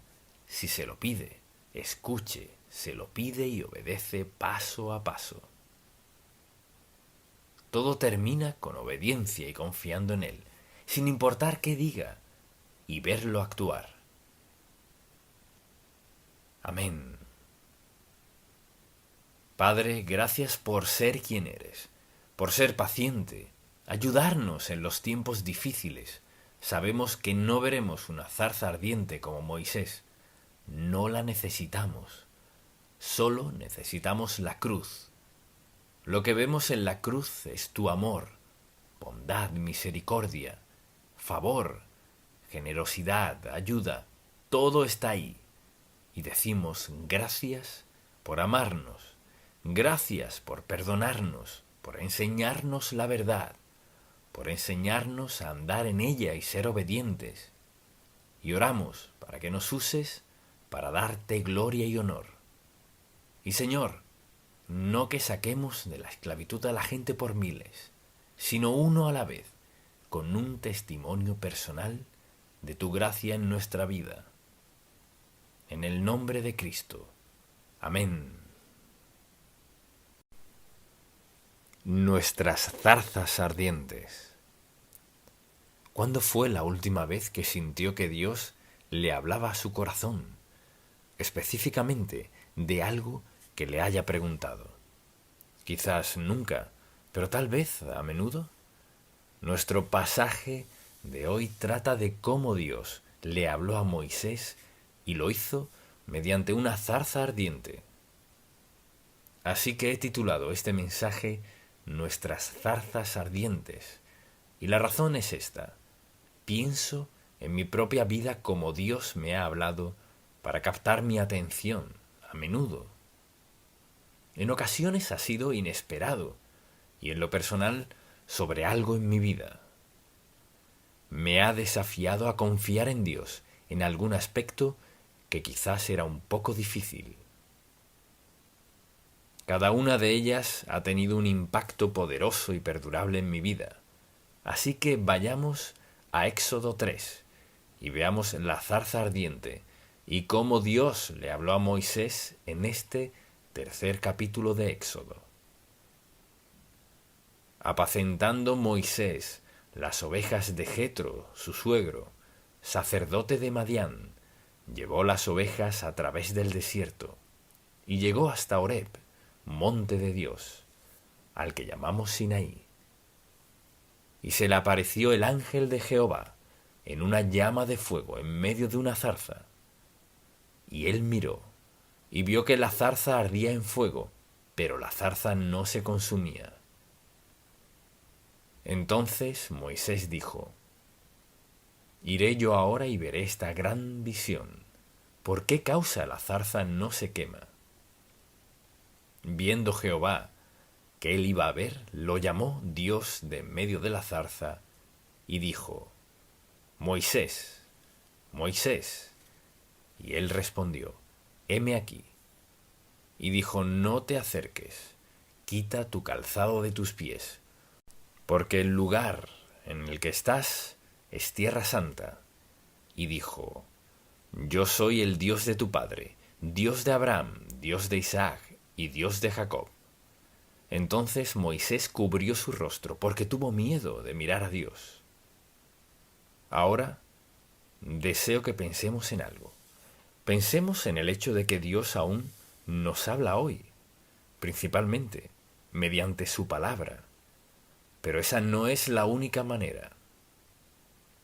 Si se lo pide, escuche, se lo pide y obedece paso a paso. Todo termina con obediencia y confiando en Él, sin importar qué diga, y verlo actuar. Amén. Padre, gracias por ser quien eres, por ser paciente, ayudarnos en los tiempos difíciles. Sabemos que no veremos una zarza ardiente como Moisés. No la necesitamos. Solo necesitamos la cruz. Lo que vemos en la cruz es tu amor, bondad, misericordia, favor, generosidad, ayuda. Todo está ahí. Y decimos gracias por amarnos, gracias por perdonarnos, por enseñarnos la verdad, por enseñarnos a andar en ella y ser obedientes. Y oramos para que nos uses para darte gloria y honor. Y Señor, no que saquemos de la esclavitud a la gente por miles, sino uno a la vez, con un testimonio personal de tu gracia en nuestra vida. En el nombre de Cristo. Amén. Nuestras zarzas ardientes. ¿Cuándo fue la última vez que sintió que Dios le hablaba a su corazón, específicamente de algo que le haya preguntado? Quizás nunca, pero tal vez a menudo. Nuestro pasaje de hoy trata de cómo Dios le habló a Moisés y lo hizo mediante una zarza ardiente. Así que he titulado este mensaje Nuestras zarzas ardientes. Y la razón es esta. Pienso en mi propia vida como Dios me ha hablado para captar mi atención, a menudo. En ocasiones ha sido inesperado y en lo personal sobre algo en mi vida. Me ha desafiado a confiar en Dios en algún aspecto que quizás era un poco difícil. Cada una de ellas ha tenido un impacto poderoso y perdurable en mi vida. Así que vayamos a Éxodo 3 y veamos la zarza ardiente y cómo Dios le habló a Moisés en este tercer capítulo de Éxodo. Apacentando Moisés las ovejas de Jetro, su suegro, sacerdote de Madián, llevó las ovejas a través del desierto y llegó hasta Horeb, monte de Dios, al que llamamos Sinaí. Y se le apareció el ángel de Jehová en una llama de fuego en medio de una zarza. Y él miró y vio que la zarza ardía en fuego, pero la zarza no se consumía. Entonces Moisés dijo: Iré yo ahora y veré esta gran visión, ¿por qué causa la zarza no se quema? Viendo Jehová que él iba a ver, lo llamó Dios de en medio de la zarza y dijo: Moisés, Moisés. Y él respondió: heme aquí. Y dijo: no te acerques, quita tu calzado de tus pies, porque el lugar en el que estás es tierra santa. Y dijo: yo soy el Dios de tu padre, Dios de Abraham, Dios de Isaac y Dios de Jacob. Entonces Moisés cubrió su rostro, porque tuvo miedo de mirar a Dios. Ahora deseo que pensemos en algo. Pensemos en el hecho de que Dios aún nos habla hoy, principalmente mediante su palabra. Pero esa no es la única manera.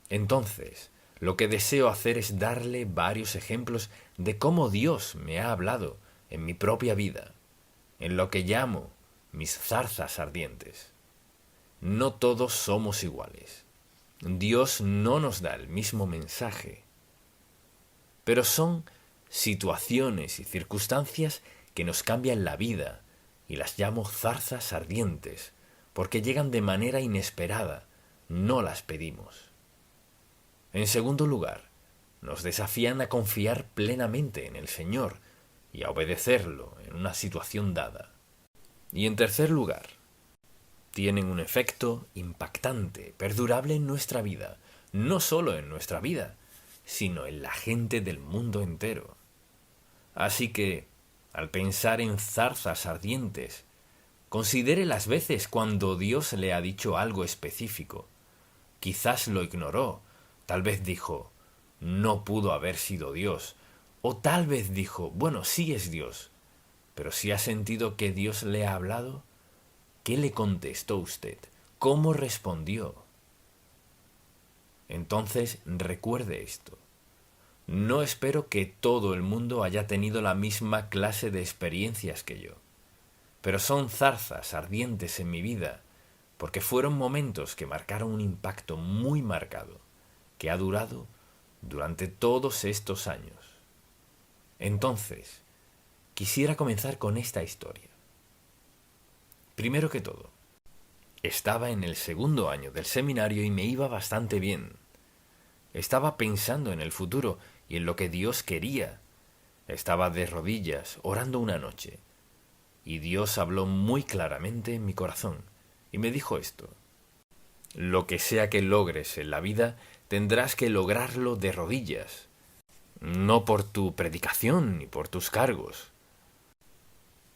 Entonces, lo que deseo hacer es darle varios ejemplos de cómo Dios me ha hablado en mi propia vida, en lo que llamo mis zarzas ardientes. No todos somos iguales. Dios no nos da el mismo mensaje, pero son situaciones y circunstancias que nos cambian la vida, y las llamo zarzas ardientes, porque llegan de manera inesperada, no las pedimos. En segundo lugar, nos desafían a confiar plenamente en el Señor y a obedecerlo en una situación dada. Y en tercer lugar, tienen un efecto impactante, perdurable en nuestra vida, no solo en nuestra vida, sino en la gente del mundo entero. Así que, al pensar en zarzas ardientes, considere las veces cuando Dios le ha dicho algo específico. Quizás lo ignoró, tal vez dijo: no pudo haber sido Dios, o tal vez dijo: bueno, sí es Dios. Pero si ha sentido que Dios le ha hablado, ¿qué le contestó usted? ¿Cómo respondió? Entonces recuerde esto. No espero que todo el mundo haya tenido la misma clase de experiencias que yo, pero son zarzas ardientes en mi vida, porque fueron momentos que marcaron un impacto muy marcado, que ha durado durante todos estos años. Entonces, quisiera comenzar con esta historia. Primero que todo, estaba en el segundo año del seminario y me iba bastante bien. Estaba pensando en el futuro y en lo que Dios quería. Estaba de rodillas, orando una noche, y Dios habló muy claramente en mi corazón, y me dijo esto: lo que sea que logres en la vida, tendrás que lograrlo de rodillas, no por tu predicación ni por tus cargos.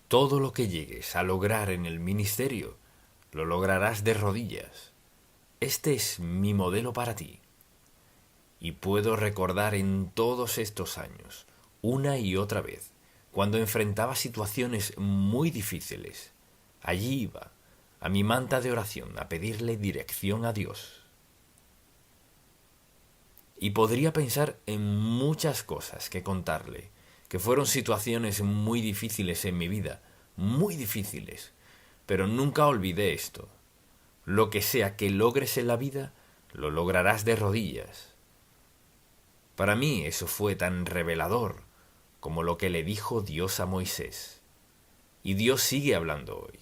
Todo lo que llegues a lograr en el ministerio, lo lograrás de rodillas. Este es mi modelo para ti. Y puedo recordar en todos estos años, una y otra vez, cuando enfrentaba situaciones muy difíciles, allí iba, a mi manta de oración, a pedirle dirección a Dios. Y podría pensar en muchas cosas que contarle, que fueron situaciones muy difíciles en mi vida, muy difíciles, pero nunca olvidé esto: lo que sea que logres en la vida, lo lograrás de rodillas. Para mí eso fue tan revelador como lo que le dijo Dios a Moisés. Y Dios sigue hablando hoy.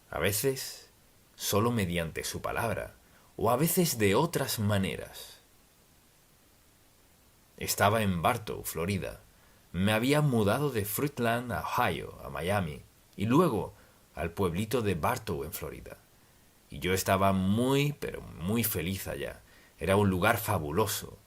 A veces solo mediante su palabra, o a veces de otras maneras. Estaba en Bartow, Florida. Me había mudado de Fruitland, a Ohio, a Miami, y luego al pueblito de Bartow, en Florida. Y yo estaba muy, pero muy feliz allá. Era un lugar fabuloso.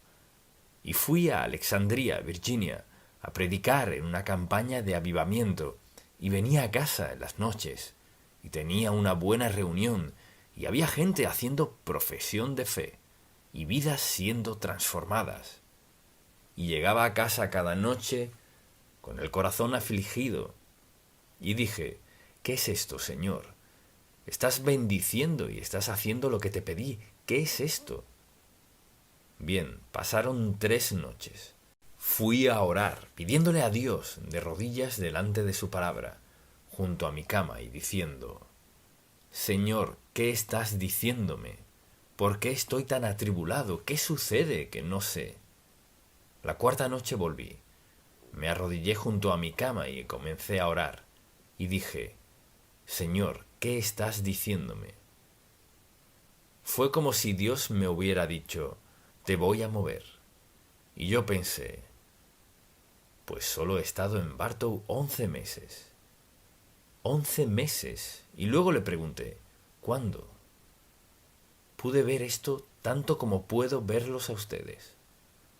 Y fui a Alexandria, Virginia, a predicar en una campaña de avivamiento, y venía a casa en las noches, y tenía una buena reunión, y había gente haciendo profesión de fe, y vidas siendo transformadas. Y llegaba a casa cada noche con el corazón afligido, y dije: ¿qué es esto, Señor? Estás bendiciendo y estás haciendo lo que te pedí. ¿Qué es esto? Bien, pasaron 3 noches. Fui a orar, pidiéndole a Dios de rodillas delante de su palabra, junto a mi cama, y diciendo: Señor, ¿qué estás diciéndome? ¿Por qué estoy tan atribulado? ¿Qué sucede que no sé? La cuarta noche volví. Me arrodillé junto a mi cama y comencé a orar. Y dije, Señor, ¿qué estás diciéndome? Fue como si Dios me hubiera dicho, te voy a mover. Y yo pensé, pues solo he estado en Bartow 11 meses. 11 meses. Y luego le pregunté, ¿cuándo? Pude ver esto tanto como puedo verlos a ustedes.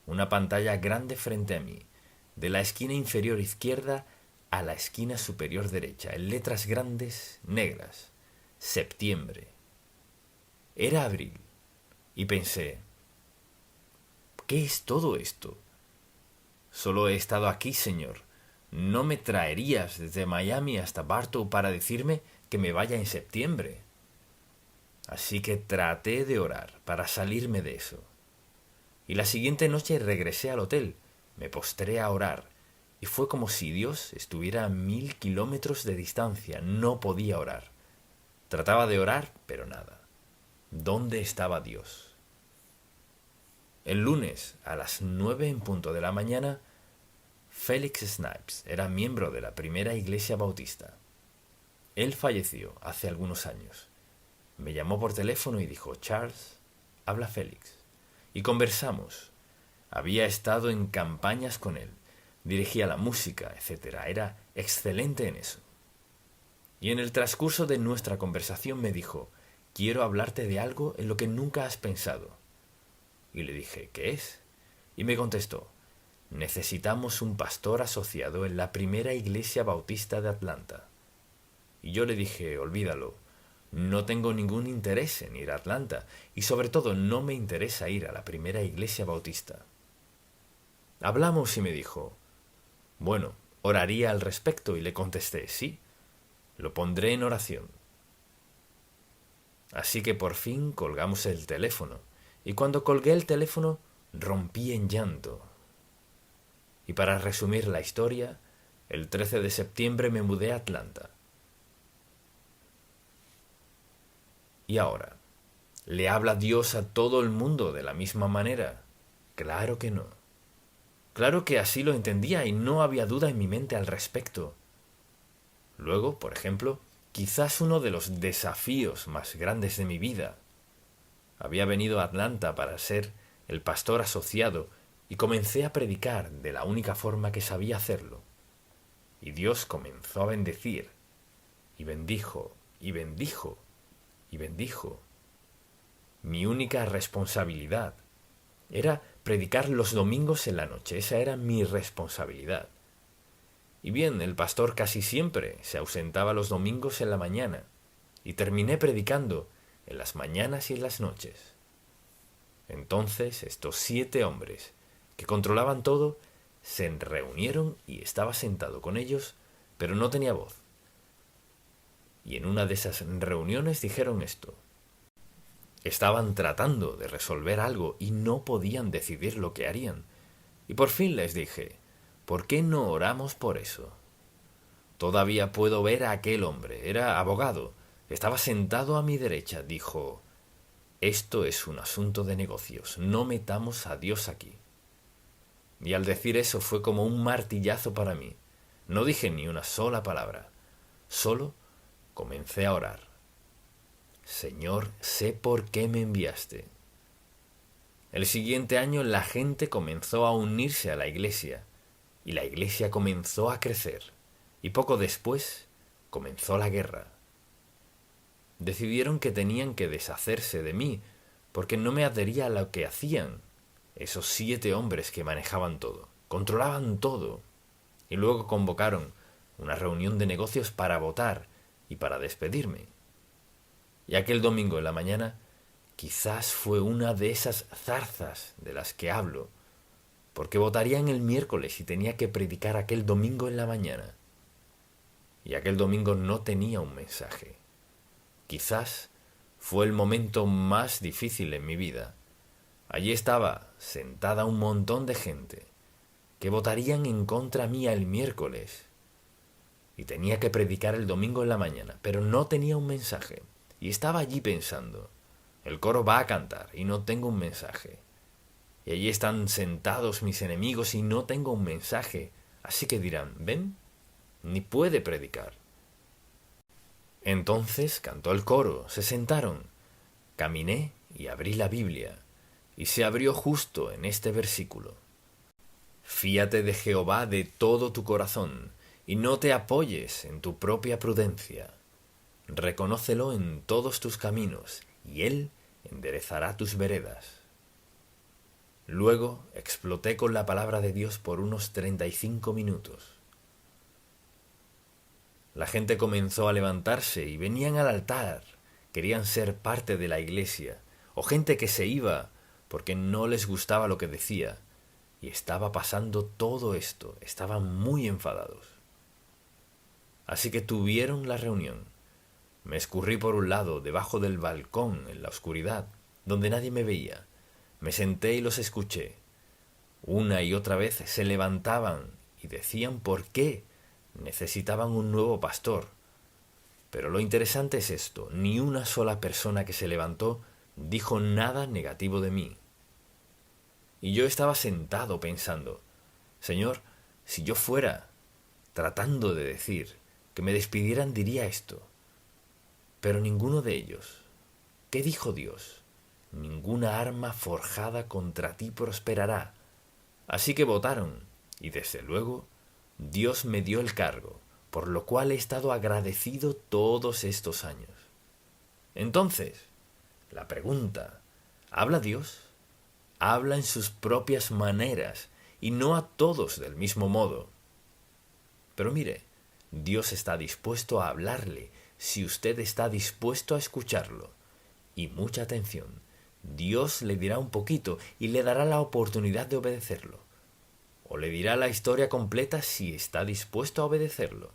Una pantalla grande frente a mí, de la esquina inferior izquierda a la esquina superior derecha, en letras grandes, negras. Septiembre. Era abril. Y pensé, ¿qué es todo esto? Solo he estado aquí, Señor. ¿No me traerías desde Miami hasta Bartow para decirme que me vaya en septiembre? Así que traté de orar para salirme de eso. Y la siguiente noche regresé al hotel, me postré a orar, y fue como si Dios estuviera a 1000 kilómetros de distancia. No podía orar. Trataba de orar, pero nada. ¿Dónde estaba Dios? El lunes, a las 9 en punto de la mañana, Felix Snipes era miembro de la primera iglesia bautista. Él falleció hace algunos años. Me llamó por teléfono y dijo, Charles, habla Félix. Y conversamos. Había estado en campañas con él, dirigía la música, etc. Era excelente en eso. Y en el transcurso de nuestra conversación me dijo, quiero hablarte de algo en lo que nunca has pensado. Y le dije, ¿qué es? Y me contestó, necesitamos un pastor asociado en la primera iglesia bautista de Atlanta. Y yo le dije, olvídalo, no tengo ningún interés en ir a Atlanta y sobre todo no me interesa ir a la primera iglesia bautista. Hablamos y me dijo, bueno, oraría al respecto y le contesté, sí, lo pondré en oración. Así que por fin colgamos el teléfono y cuando colgué el teléfono rompí en llanto. Y para resumir la historia, el 13 de septiembre me mudé a Atlanta. Y ahora, ¿le habla Dios a todo el mundo de la misma manera? Claro que no. Claro que así lo entendía y no había duda en mi mente al respecto. Luego, por ejemplo, quizás uno de los desafíos más grandes de mi vida. Había venido a Atlanta para ser el pastor asociado y comencé a predicar de la única forma que sabía hacerlo. Y Dios comenzó a bendecir, y bendijo, y bendijo, y bendijo. Mi única responsabilidad era predicar los domingos en la noche. Esa era mi responsabilidad. Y bien, el pastor casi siempre se ausentaba los domingos en la mañana, y terminé predicando en las mañanas y en las noches. Entonces estos 7 hombres, que controlaban todo, se reunieron y estaba sentado con ellos, pero no tenía voz. Y en una de esas reuniones dijeron esto. Estaban tratando de resolver algo y no podían decidir lo que harían. Y por fin les dije, ¿por qué no oramos por eso? Todavía puedo ver a aquel hombre, era abogado, estaba sentado a mi derecha, dijo, esto es un asunto de negocios, no metamos a Dios aquí. Y al decir eso fue como un martillazo para mí. No dije ni una sola palabra, solo comencé a orar. Señor, sé por qué me enviaste. El siguiente año la gente comenzó a unirse a la iglesia, y la iglesia comenzó a crecer, y poco después comenzó la guerra. Decidieron que tenían que deshacerse de mí, porque no me adhería a lo que hacían esos 7 hombres que manejaban todo, controlaban todo, y luego convocaron una reunión de negocios para votar y para despedirme. Y aquel domingo en la mañana quizás fue una de esas zarzas de las que hablo, porque votarían el miércoles y tenía que predicar aquel domingo en la mañana. Y aquel domingo no tenía un mensaje. Quizás fue el momento más difícil en mi vida. Allí estaba sentada un montón de gente que votarían en contra mía el miércoles. Y tenía que predicar el domingo en la mañana, pero no tenía un mensaje. Y estaba allí pensando, el coro va a cantar y no tengo un mensaje. y allí están sentados mis enemigos y no tengo un mensaje. Así que dirán, ¿ven? Ni puede predicar. Entonces cantó el coro, se sentaron, caminé y abrí la Biblia, y se abrió justo en este versículo. Fíate de Jehová de todo tu corazón, y no te apoyes en tu propia prudencia. Reconócelo en todos tus caminos, y Él enderezará tus veredas. Luego exploté con la palabra de Dios por unos 35 minutos. La gente comenzó a levantarse y venían al altar, querían ser parte de la iglesia, o gente que se iba porque no les gustaba lo que decía, y estaba pasando todo esto, estaban muy enfadados. Así que tuvieron la reunión. Me escurrí por un lado, debajo del balcón, en la oscuridad, donde nadie me veía. Me senté y los escuché. Una y otra vez se levantaban y decían por qué necesitaban un nuevo pastor. Pero lo interesante es esto, ni una sola persona que se levantó dijo nada negativo de mí. Y yo estaba sentado pensando, Señor, si yo fuera tratando de decir que me despidieran diría esto. Pero ninguno de ellos. ¿Qué dijo Dios? Ninguna arma forjada contra ti prosperará. Así que votaron, y desde luego Dios me dio el cargo, por lo cual he estado agradecido todos estos años. Entonces, la pregunta, ¿habla Dios? Habla en sus propias maneras, y no a todos del mismo modo. Pero mire, Dios está dispuesto a hablarle, si usted está dispuesto a escucharlo. Y mucha atención, Dios le dirá un poquito y le dará la oportunidad de obedecerlo. O le dirá la historia completa si está dispuesto a obedecerlo.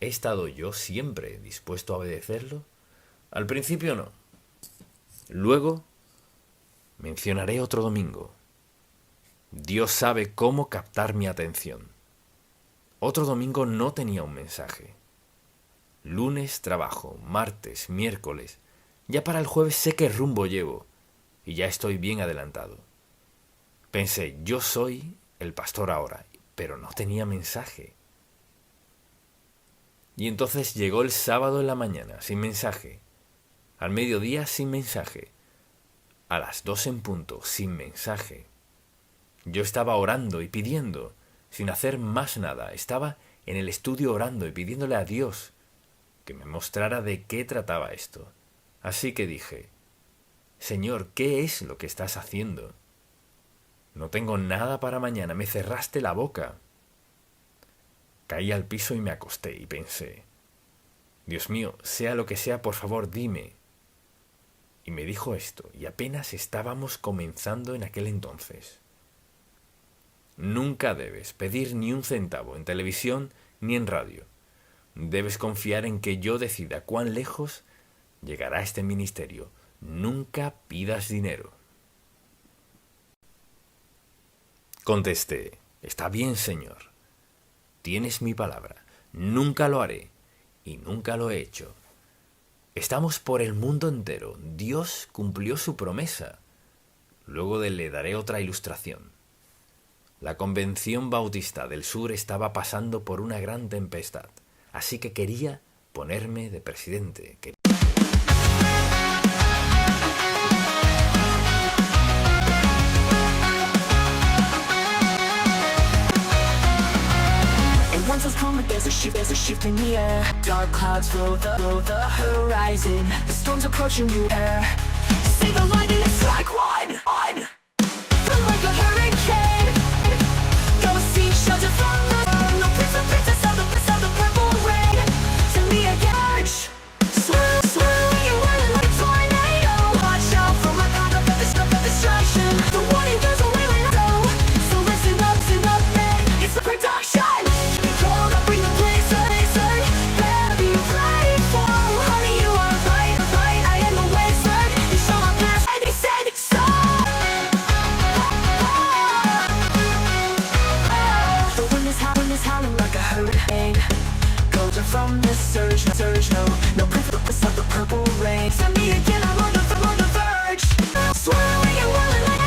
¿He estado yo siempre dispuesto a obedecerlo? Al principio no. Luego mencionaré otro domingo. Dios sabe cómo captar mi atención. Otro domingo no tenía un mensaje. Lunes trabajo, martes, miércoles. Ya para el jueves sé qué rumbo llevo y ya estoy bien adelantado. Pensé, yo soy el pastor ahora, pero no tenía mensaje. Y entonces llegó el sábado en la mañana, sin mensaje. Al mediodía, sin mensaje. A las 2 en punto, sin mensaje. Yo estaba orando y pidiendo, sin hacer más nada. Estaba en el estudio orando y pidiéndole a Dios que me mostrara de qué trataba esto. Así que dije, Señor, ¿qué es lo que estás haciendo? No tengo nada para mañana, me cerraste la boca. Caí al piso y me acosté y pensé, Dios mío, sea lo que sea, por favor, dime. Y me dijo esto, y apenas estábamos comenzando en aquel entonces. Nunca debes pedir ni un centavo en televisión ni en radio. Debes confiar en que yo decida cuán lejos llegará este ministerio. Nunca pidas dinero. Contesté, está bien, Señor. Tienes mi palabra. Nunca lo haré y nunca lo he hecho. Estamos por el mundo entero. Dios cumplió su promesa. Luego le daré otra ilustración. La Convención Bautista del Sur estaba pasando por una gran tempestad, así que quería ponerme de presidente. There's a shift in the air. Dark clouds fill the horizon. The storm's approaching you air. See the lightning, it's like one. Feel like a hurricane. Go seek shelter from the storm. No princess of the purple rain. To me again. Swirl, you running like a tornado. Watch out for my conduct of destruction. The warning goes away when I go. So listen up, man. It's the production. From this surge, no purpose of the purple rain. Send me again, I'm on the verge. Swirling and whirling like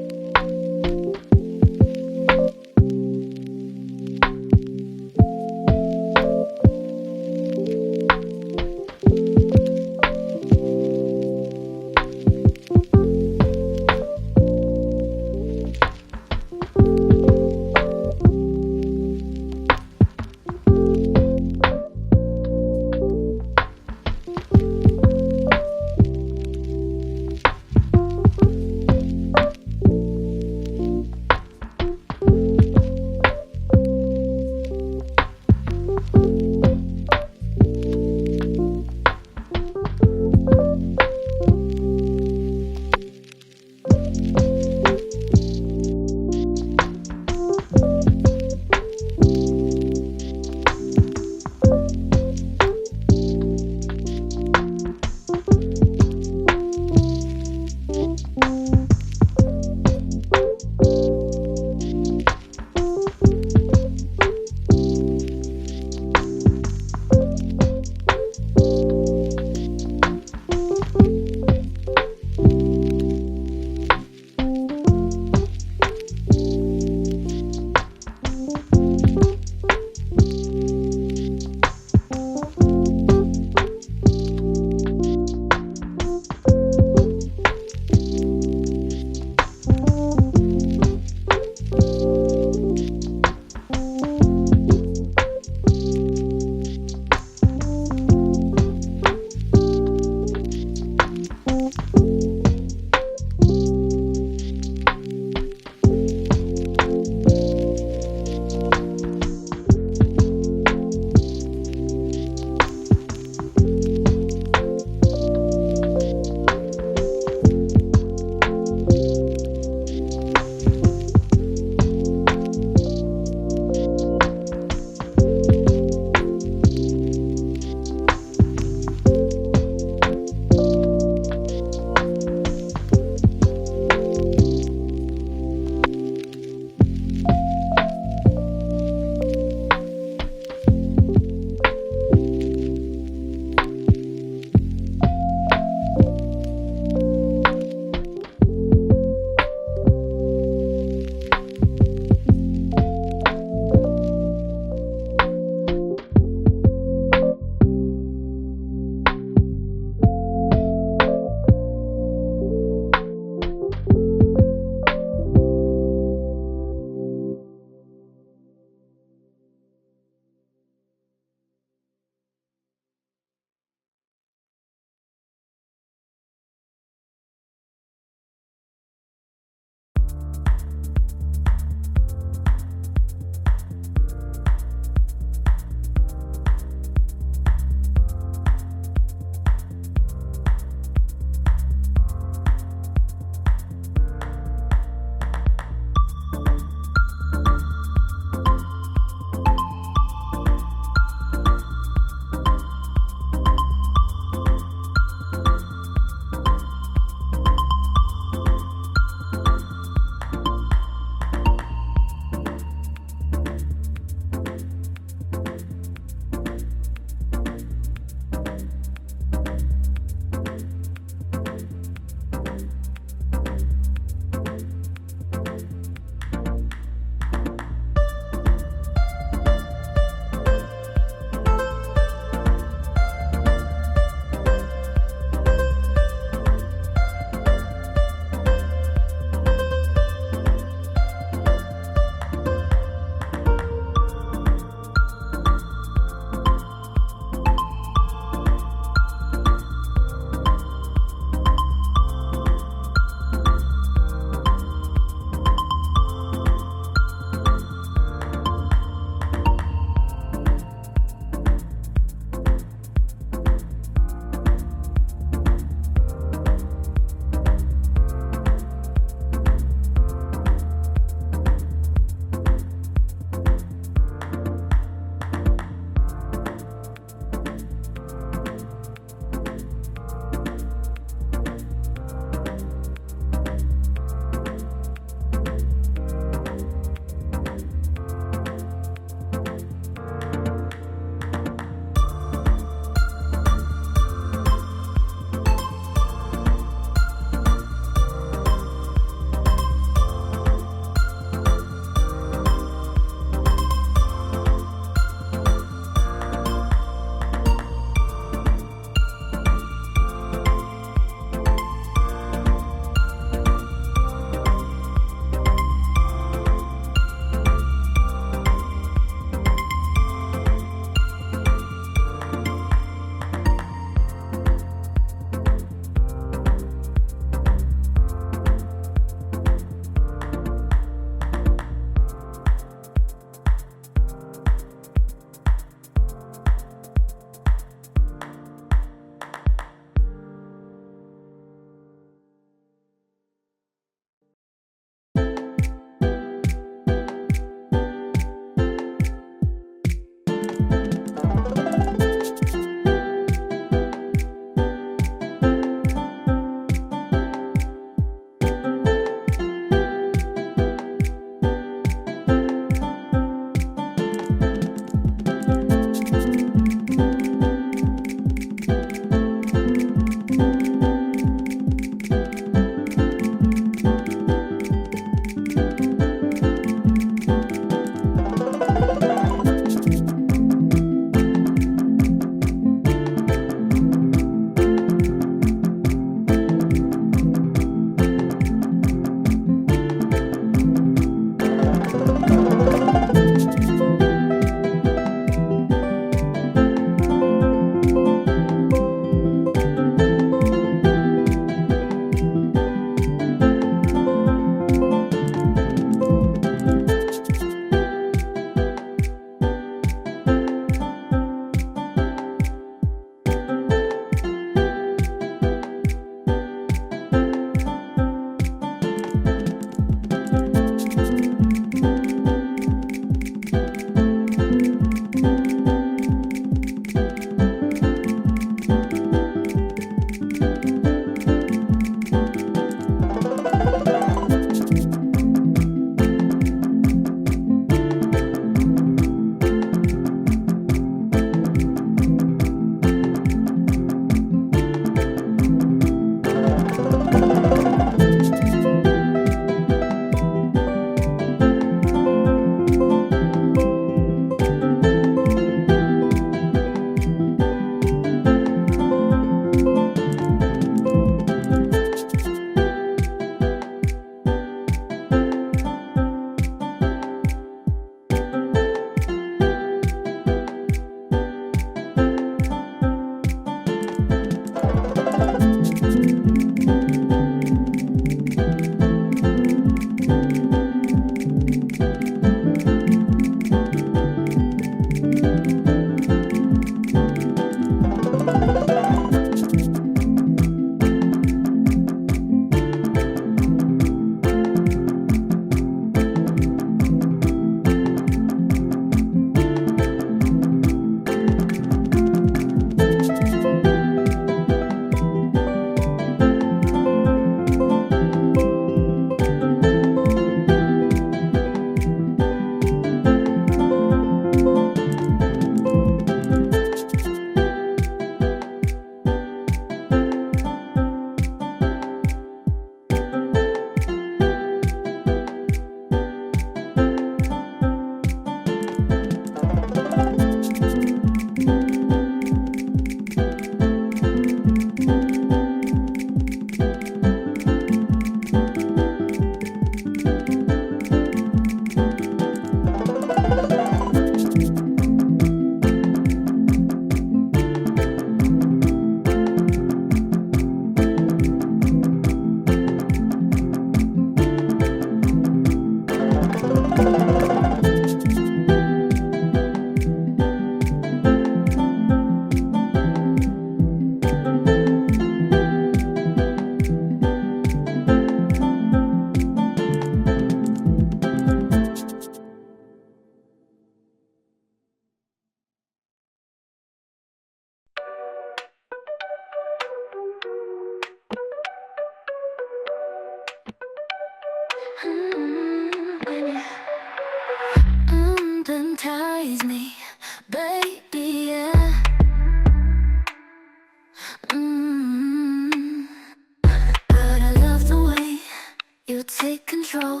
You take control,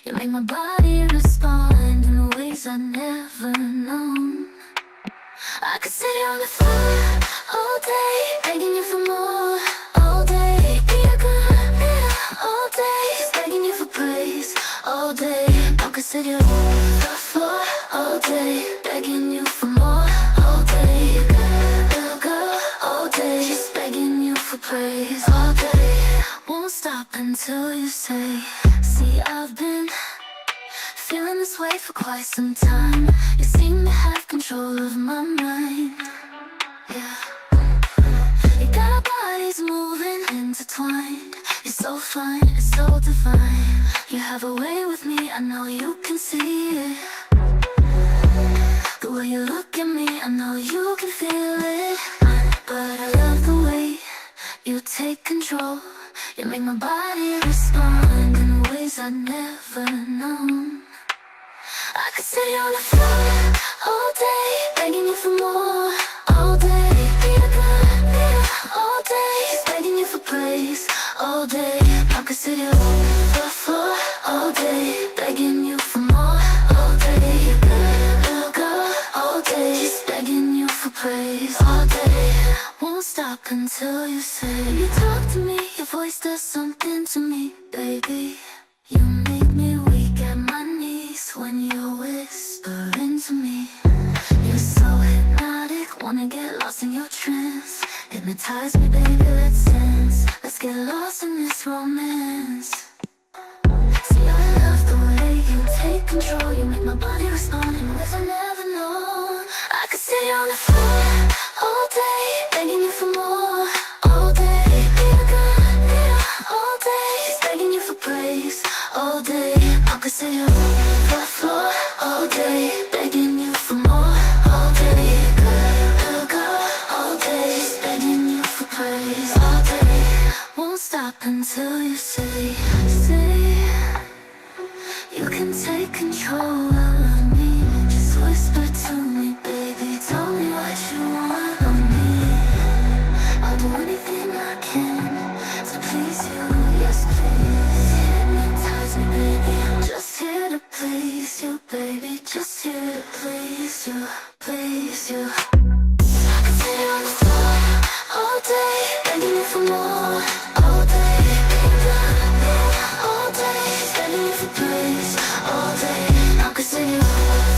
you make my body respond in ways I've never known. I could sit here on the floor all day, begging you for more. All day, be a good man. All day, just begging you for praise. All day, I could sit here on the floor all day, begging you for more. All day, good girl. All day, just begging you for praise. All day, won't stop until you say. See, I've been feeling this way for quite some time. You seem to have control of my mind. Yeah. You got our bodies moving, intertwined. You're so fine, it's so divine. You have a way with me, I know you can see it. The way you look at me, I know you can feel it. But I love the way you take control. You make my body respond in ways I've never known. I could sit here on the floor all day, begging you for more. All day, be a good man. All day, just begging you for praise. All day, I could sit here on the floor all day, begging you for more. All day, good girl. All day, just begging you for praise. All day, won't stop until you say. You talk to me, your voice does something to me, baby. You make me weak at my knees when you're whispering to me. You're so hypnotic, wanna get lost in your trance. Hypnotize me, baby, let's dance. Let's get lost in this romance. See, I love the way you take control. You make my body respond in ways I never known. I could sit here on the floor all day, begging you for more. All day, be a good man. All day, just begging you for praise. All day, I could sit here on the floor all day, begging you for more. All day, good girl. All day, just begging you for praise. All day, won't stop until you say, you can take control of me. Just whisper to me, baby. Tell me what you want of me. I'll do anything I can to please you. Yes, please. Hypnotize me, baby. I'm just here to please you, baby. Just here to please you, please you. I can sit here on the floor all day, begging you for more. All day, all day, begging you for praise. All day, I can sit here on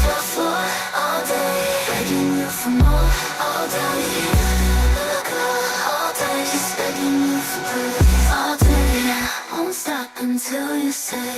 the floor all day, begging you for more. All day, all day, just begging you for praise. All day, won't stop until you say.